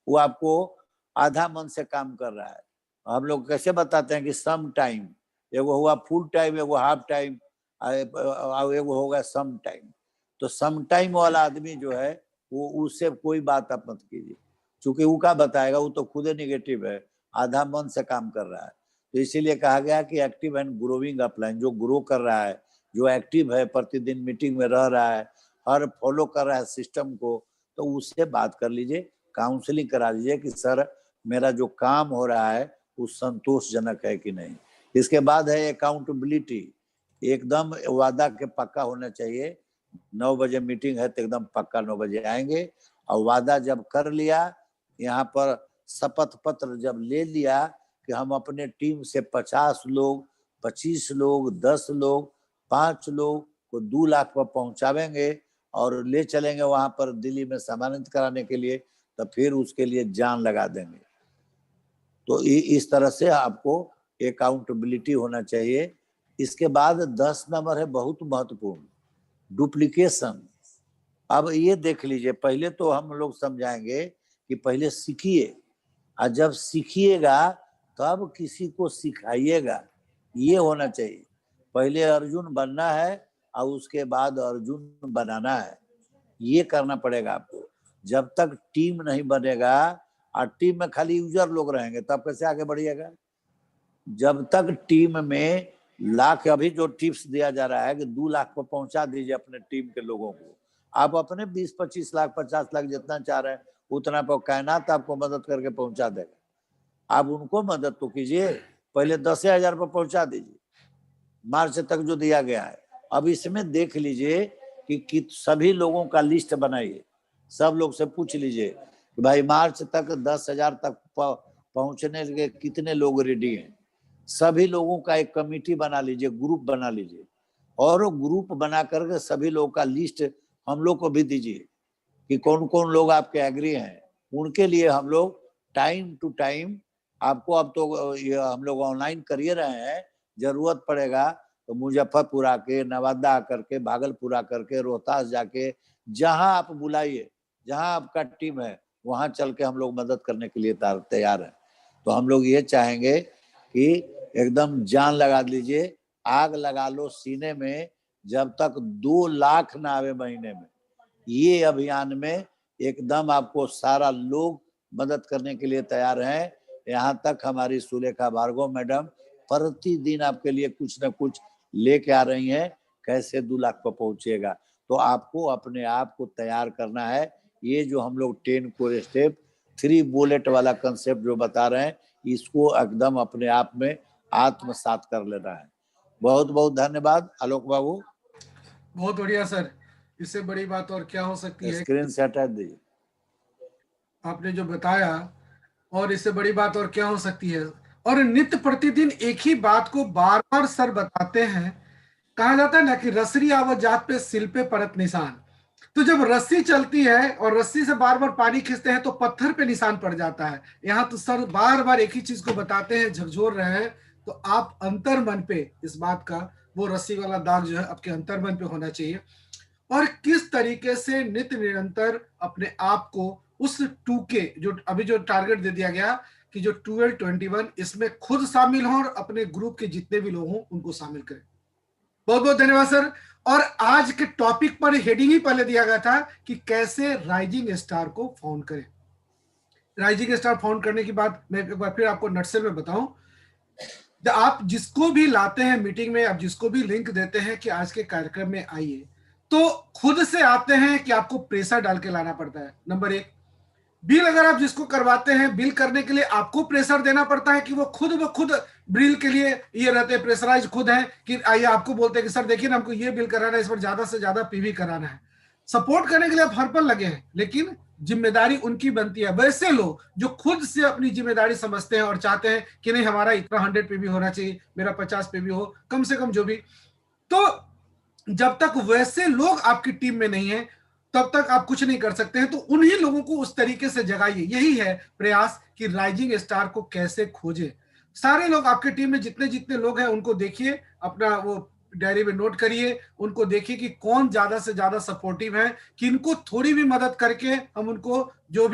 वो आपको आधा मन से काम कर रहा है। हम लोग कैसे बताते हैं कि सम टाइम, एगो हुआ फुल टाइम, एगो हाफ टाइम, एगो होगा सम टाइम। तो सम टाइम वाला आदमी जो है वो उससे कोई बात आप मत कीजिए, क्योंकि वो क्या बताएगा, वो तो खुद नेगेटिव है, आधा मन से काम कर रहा है। तो इसीलिए कहा गया कि एक्टिव एंड ग्रोविंग अपलाइन, जो ग्रो कर रहा है, जो एक्टिव है, प्रतिदिन मीटिंग में रह रहा है, हर फॉलो कर रहा है सिस्टम को, तो उससे बात कर लीजिए, काउंसलिंग करा लीजिए कि सर मेरा जो काम हो रहा है वो संतोषजनक है कि नहीं। इसके बाद है अकाउंटेबिलिटी, एकदम वादा के पक्का होना चाहिए। 9 बजे मीटिंग है तो एकदम पक्का 9 बजे आएंगे, और वादा जब कर लिया, यहाँ पर शपथ पत्र जब ले लिया कि हम अपने टीम से 50 लोग, 25 लोग, 10 लोग, 5 लोग को 2 लाख पर पहुंचावेंगे और ले चलेंगे वहां पर दिल्ली में सम्मानित कराने के लिए, तो फिर उसके लिए जान लगा देंगे। तो इस तरह से आपको अकाउंटेबिलिटी होना चाहिए। इसके बाद 10 नंबर है बहुत महत्वपूर्ण, डुप्लीकेशन। अब ये देख लीजिए, पहले तो हम लोग समझाएंगे कि पहले सीखिए, और जब सीखिएगा तब किसी को सिखाइएगा, ये होना चाहिए। पहले अर्जुन बनना है और उसके बाद अर्जुन बनाना है, ये करना पड़ेगा आपको। जब तक टीम नहीं बनेगा और टीम में खाली यूजर लोग रहेंगे तब कैसे आगे बढ़िएगा। जब तक टीम में लाख, अभी जो टिप्स दिया जा रहा है कि 2 लाख पर पहुंचा दीजिए अपने टीम के लोगों को, आप अपने 20-25 लाख 50 लाख जितना चाह रहे हैं उतना पर कायनात आपको मदद करके पहुंचा देगा। आप उनको मदद तो कीजिए, पहले 10,000 पर पहुंचा दीजिए मार्च तक जो दिया गया है। अब इसमें देख लीजिए कि सभी लोगों का लिस्ट बनाइए, सब लोग से पूछ लीजिए कि भाई मार्च तक 10,000 तक पहुंचने के कितने लोग रेडी हैं। सभी लोगों का एक कमेटी बना लीजिए, ग्रुप बना लीजिए, और ग्रुप बना करके सभी लोगों का लिस्ट हम लोग को भी दीजिए कि कौन कौन लोग आपके एग्री हैं। उनके लिए हम लोग टाइम टू टाइम आपको, अब तो ये हम लोग ऑनलाइन कर ही रहे हैं, जरूरत पड़ेगा तो मुजफ्फरपुर आके, नवादा आकर के, भागलपुर आकर के, रोहतास जाके, जहां आप बुलाइए, जहां आपका टीम है वहां चल के हम लोग मदद करने के लिए तैयार हैं। तो हम लोग ये चाहेंगे कि एकदम जान लगा लीजिए, आग लगा लो सीने में, जब तक 2 लाख ना आवे महीने में। ये अभियान में एकदम आपको सारा लोग मदद करने के लिए तैयार हैं। यहाँ तक हमारी सुलेखा भार्गव मैडम प्रतिदिन आपके लिए कुछ न कुछ लेके आ रही हैं, कैसे 2 लाख पर पहुंचेगा। तो आपको अपने आप को तैयार करना है। ये जो हम लोग 10 कोर स्टेप 3 बुलेट वाला कंसेप्ट जो बता रहे हैं, इसको एकदम अपने आप में आत्मसात कर लेना है। बहुत बहुत धन्यवाद आलोक बाबू। बहुत बढ़िया सर, इससे बड़ी बात और क्या हो सकती है। स्क्रीन से हटा दीजिए। आपने जो बताया, और इससे बड़ी बात और क्या हो सकती है। और नित्य प्रतिदिन एक ही बात को बार बार सर बताते हैं। कहा जाता है ना कि रसरी आवत जात पे सिल पे परत निशान। तो जब रस्सी चलती है और रस्सी से बार बार पानी खींचते हैं तो पत्थर पे निशान पड़ जाता है। यहाँ तो सर बार बार एक ही चीज को बताते हैं, झकझोर रहे हैं। तो आप अंतर मन पे इस बात का वो रस्सी वाला दाग जो है आपके अंतर मन पे होना चाहिए। और किस तरीके से नित्य निरंतर अपने आप को उस 2K जो अभी जो टारगेट दे दिया गया कि जो 12-21 इसमें खुद शामिल हों और अपने ग्रुप के जितने भी लोग हों उनको शामिल करें। बहुत बहुत धन्यवाद सर। और आज के टॉपिक पर हेडिंग ही पहले दिया गया था कि कैसे राइजिंग स्टार को फाउंड करें। राइजिंग स्टार फाउंड करने की बात मैं एक बार फिर आपको नटसेल में बताऊं। आप जिसको भी लाते हैं मीटिंग में, आप जिसको भी लिंक देते हैं कि आज के कार्यक्रम में आइए, तो खुद से आते हैं कि आपको प्रेशर डाल के लाना पड़ता है। नंबर 1, बिल अगर आप जिसको करवाते हैं, बिल करने के लिए आपको प्रेशर देना पड़ता है कि वो खुद ब खुद बिल के लिए ये रहते हैं, प्रेशराइज खुद हैं कि आइए आपको बोलते हैं कि सर देखिए ना हमको ये बिल कराना है, इस पर ज्यादा से ज्यादा पीवी कराना है। सपोर्ट करने के लिए आप हर पल लगे हैं, लेकिन जिम्मेदारी उनकी बनती है। वैसे लोग जो खुद से अपनी जिम्मेदारी समझते हैं और चाहते हैं कि नहीं हमारा इतना 100 पीवी होना चाहिए, मेरा 50 पीवी हो, कम से कम जो भी, तो जब तक वैसे लोग आपकी टीम में नहीं है तब तक आप कुछ नहीं कर सकते हैं। तो उन्हीं लोगों को उस तरीके से जगाइए। यही है प्रयास कि राइजिंग स्टार को कैसे खोजे। सारे लोग आपके टीम में जितने जितने लोग हैं उनको देखिए, अपना वो डायरी में नोट करिए, उनको देखिए कि कौन ज्यादा से ज्यादा सपोर्टिव है, कि इनको थोड़ी भी मदद करके हम उनको जो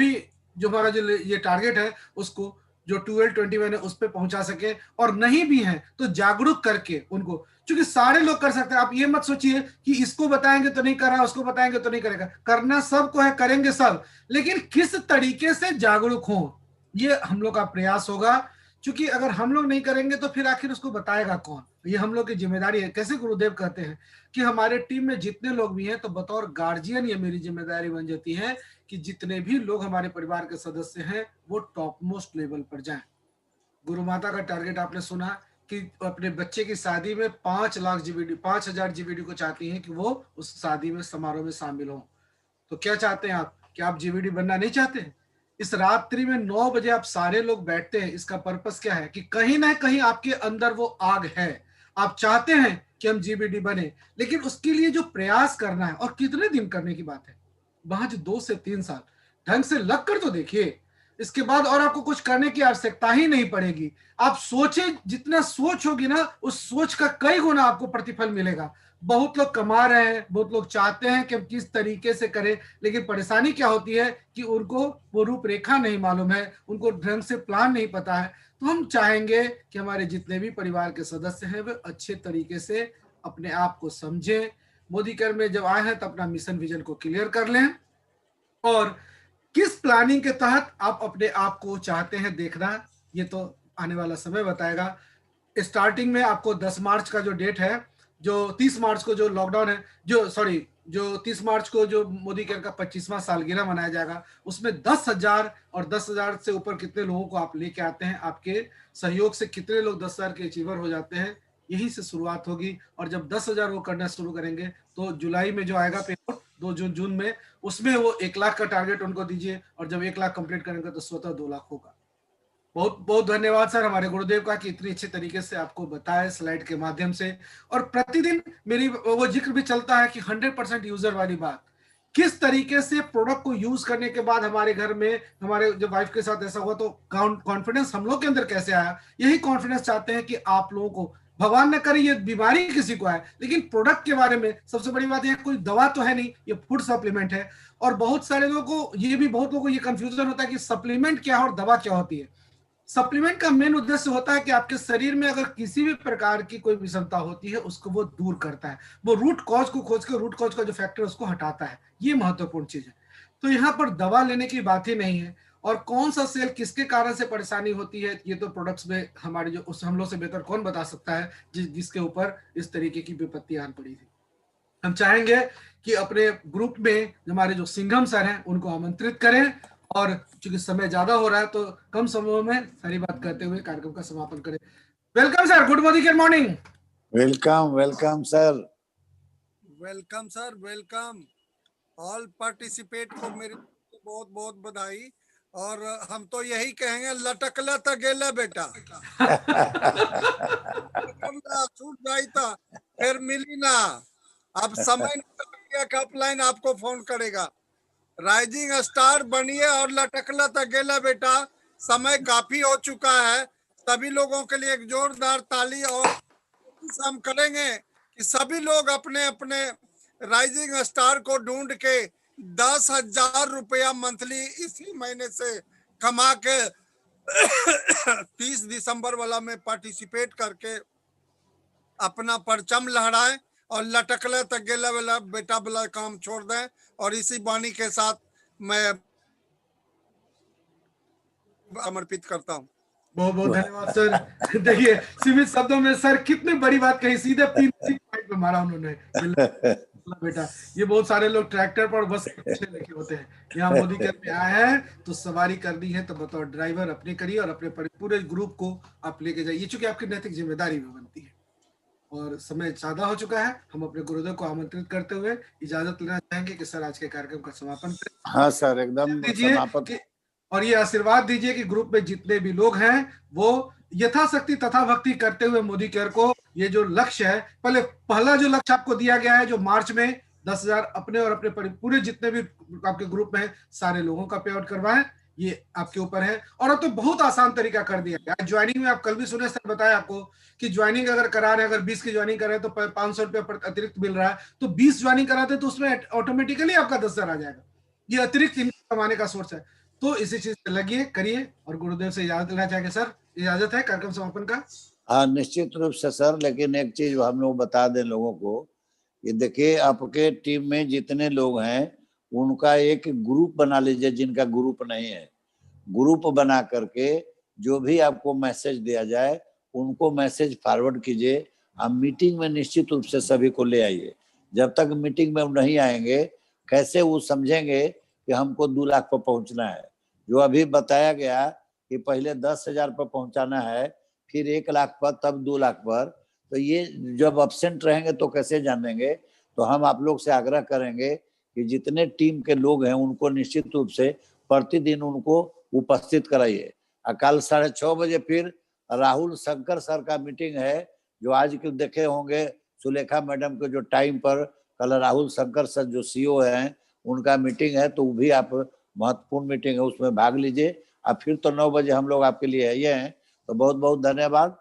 हमारा जो ये टारगेट है उसको जो 12-21 है उस पर पहुंचा सके। और नहीं भी है तो जागरूक करके उनको, क्योंकि सारे लोग कर सकते हैं। आप ये मत सोचिए कि इसको बताएंगे तो नहीं कर रहा, उसको बताएंगे तो नहीं करेगा। करना सबको है, करेंगे सब, लेकिन किस तरीके से जागरूक हो ये हम लोग का प्रयास होगा। क्योंकि अगर हम लोग नहीं करेंगे तो फिर आखिर उसको बताएगा कौन। ये हम लोग की जिम्मेदारी है। कैसे गुरुदेव कहते हैं कि हमारे टीम में जितने लोग भी हैं, तो बतौर गार्जियन ये मेरी जिम्मेदारी बन जाती है कि जितने भी लोग हमारे परिवार के सदस्य हैं वो टॉप मोस्ट लेवल पर जाएं। गुरु माता का टारगेट आपने सुना कि अपने बच्चे की शादी में 5,00,000 जीबीडी 5,000 जीबीडी को चाहती हैं कि वो उस शादी में समारोह में शामिल हो। तो क्या चाहते हैं आप? क्या आप जीबीडी बनना नहीं चाहते हैं? इस रात्रि में 9 बजे आप सारे लोग बैठते हैं, इसका पर्पस क्या है कि कहीं ना कहीं आपके अंदर वो आग है। आप चाहते हैं कि हम जीबीडी बने, लेकिन उसके लिए जो प्रयास करना है, और कितने दिन करने की बात है, महज 2 से 3 साल ढंग से लग कर तो देखिए। इसके बाद और आपको कुछ करने की आवश्यकता ही नहीं पड़ेगी। आप सोचे, जितना सोच होगी ना उस सोच का कई गुना आपको प्रतिफल मिलेगा। बहुत लोग कमा रहे हैं, बहुत लोग चाहते हैं कि हम किस तरीके से करें, लेकिन परेशानी क्या होती है कि उनको वो रूपरेखा नहीं मालूम है, उनको ढंग से प्लान नहीं पता है। तो हम चाहेंगे कि हमारे जितने भी परिवार के सदस्य हैं वे अच्छे तरीके से अपने आप को समझें, मोदी केयर में जब आए हैं तो अपना मिशन विजन को क्लियर कर लें, और किस प्लानिंग के तहत आप अपने आप को चाहते हैं देखना, ये तो आने वाला समय बताएगा। स्टार्टिंग में आपको 10 मार्च का जो डेट है, जो 30 मार्च को जो लॉकडाउन है, जो 30 मार्च को जो मोदी केयर का 25वां सालगिरह मनाया जाएगा, उसमें 10,000 और 10,000 से ऊपर कितने लोगों को आप लेके आते हैं, आपके सहयोग से कितने लोग 10,000 के अचीवर हो जाते हैं, यही से शुरुआत होगी। और जब 10,000 वो करना शुरू करेंगे तो जुलाई में जो आएगा पेपर 2 जून में, उसमें वो 1 लाख का टारगेट उनको दीजिए, और जब 1 लाख कंप्लीट करेंगे तो स्वतः 2 लाख होगा। बहुत बहुत धन्यवाद सर हमारे गुरुदेव का कि इतनी अच्छे तरीके से आपको बताया स्लाइड के माध्यम से। और प्रतिदिन मेरी वो जिक्र भी चलता है कि 100% यूजर वाली बात, किस तरीके से प्रोडक्ट को यूज करने के बाद हमारे घर में, हमारे जब वाइफ के साथ ऐसा हुआ तो कॉन्फिडेंस हम लोग के अंदर कैसे आया, यही कॉन्फिडेंस चाहते हैं कि आप लोगों को, भगवान न करे ये बीमारी किसी को आए, लेकिन प्रोडक्ट के बारे में सबसे बड़ी बात है कोई दवा तो है नहीं, ये फूड सप्लीमेंट है। और बहुत सारे लोगों को बहुत लोगों को ये कंफ्यूजन होता है कि सप्लीमेंट क्या है और दवा क्या होती है। सप्लीमेंट का मेन उद्देश्य होता है कि आपके शरीर में अगर किसी भी प्रकार की कोई विषमता होती है उसको वो दूर करता है, वो रूट कॉज को खोज के रूट कॉज का जो फैक्टर है उसको हटाता है, ये महत्वपूर्ण चीज है। तो यहाँ पर दवा लेने की बात ही नहीं है, और कौन सा सेल किसके कारण से परेशानी होती है ये तो प्रोडक्ट्स में हमारे जो उस हम लोग से बेहतर कौन बता सकता है जिसके ऊपर इस तरीके की विपत्ति आन पड़ी थी। हम चाहेंगे कि अपने ग्रुप में हमारे जो सिंघम सर हैं उनको आमंत्रित करें, और चूंकि समय ज्यादा हो रहा है तो कम समय में सारी बात करते हुए कार्यक्रम का समापन करें। Welcome sir, good morning, good morning. Welcome welcome sir. Welcome sir, welcome all participate को मेरी बहुत बहुत बधाई। और हम तो यही कहेंगे, लटकला था गेला बेटा छूट जाई था फिर मिली ना। अब समय अपलाइन आपको फोन करेगा, राइजिंग स्टार बनिए और लटकला था गेला बेटा। समय काफी हो चुका है, सभी लोगों के लिए एक जोरदार ताली। और हम करेंगे कि सभी लोग अपने अपने राइजिंग स्टार को ढूंढ के 10,000 रुपया मंथली इसी महीने से कमा के 30 दिसंबर वाला में पार्टिसिपेट करके अपना परचम लहराएं और लटकले तक गेला वाला बेटा वाला काम छोड़ दें। और इसी वाणी के साथ मैं समर्पित करता हूँ। बहुत बहुत धन्यवाद सर। देखिए सीमित शब्दों में सर कितनी बड़ी बात कही, सीधे पॉइंट पे मारा उन्होंने। बेटा ये बहुत सारे लोग ट्रैक्टर पर बस लेके होते हैं, यहाँ मोदी केयर में आए हैं तो सवारी करनी है तो बतौर ड्राइवर अपने करिए और अपने पूरे ग्रुप को आप लेके जाइए, चूंकि आपकी नैतिक जिम्मेदारी भी बनती है। और समय ज्यादा हो चुका है, हम अपने गुरुदेव को आमंत्रित करते हुए इजाजत लेना चाहेंगे कि सर आज के कार्यक्रम का समापन करें। हाँ सर, एकदम दीजिए और ये आशीर्वाद दीजिए कि ग्रुप में जितने भी लोग हैं वो यथाशक्ति तथा भक्ति करते हुए मोदी केयर को, ये जो लक्ष्य है, पहला जो लक्ष्य आपको दिया गया है जो मार्च में 10,000 अपने और अपने पूरे जितने भी आपके ग्रुप में सारे लोगों का पे आउट करवाएं, ये आपके ऊपर है। और अब तो बहुत आसान तरीका कर दिया गया ज्वाइनिंग में। आप कल भी सुने सर बताया आपको कि ज्वाइनिंग अगर करा रहे हैं, अगर 20 की ज्वाइनिंग कर रहे हैं तो 500 रुपये अतिरिक्त मिल रहा है, तो 20 ज्वाइनिंग कराते हैं तो उसमें ऑटोमेटिकली आपका 10,000 आ जाएगा। ये अतिरिक्त इनकम कमाने का सोर्स है। तो इसी चीज से लगिए, करिए। और गुरुदेव से इजाजत लेना चाहेंगे सर, इजाजत है कार्यक्रम समापन का? हाँ निश्चित रूप से सर, लेकिन एक चीज हम लोग बता दें लोगों को, ये देखिए आपके टीम में जितने लोग हैं उनका एक ग्रुप बना लीजिए, जिनका ग्रुप नहीं है ग्रुप बना करके जो भी आपको मैसेज दिया जाए उनको मैसेज फॉरवर्ड कीजिए। हम मीटिंग में निश्चित रूप से सभी को ले आइए। जब तक मीटिंग में नहीं आएंगे कैसे वो समझेंगे कि हमको 2 लाख पर पहुंचना है। जो अभी बताया गया कि पहले 10,000 पर पहुंचाना है, फिर 1 लाख पर, तब 2 लाख पर, तो ये जब अब्सेंट रहेंगे तो कैसे जानेंगे। तो हम आप लोग से आग्रह करेंगे कि जितने टीम के लोग हैं उनको निश्चित रूप से प्रतिदिन उनको उपस्थित कराइए। कल 6:30 बजे फिर राहुल शंकर सर का मीटिंग है, जो आज के देखे होंगे सुलेखा मैडम के जो टाइम पर, कल राहुल शंकर सर जो सीईओ हैं उनका मीटिंग है, तो वो भी आप महत्वपूर्ण मीटिंग है, उसमें भाग लीजिए। अब फिर तो 9 बजे हम लोग आपके लिए है ये हैं। तो बहुत बहुत धन्यवाद।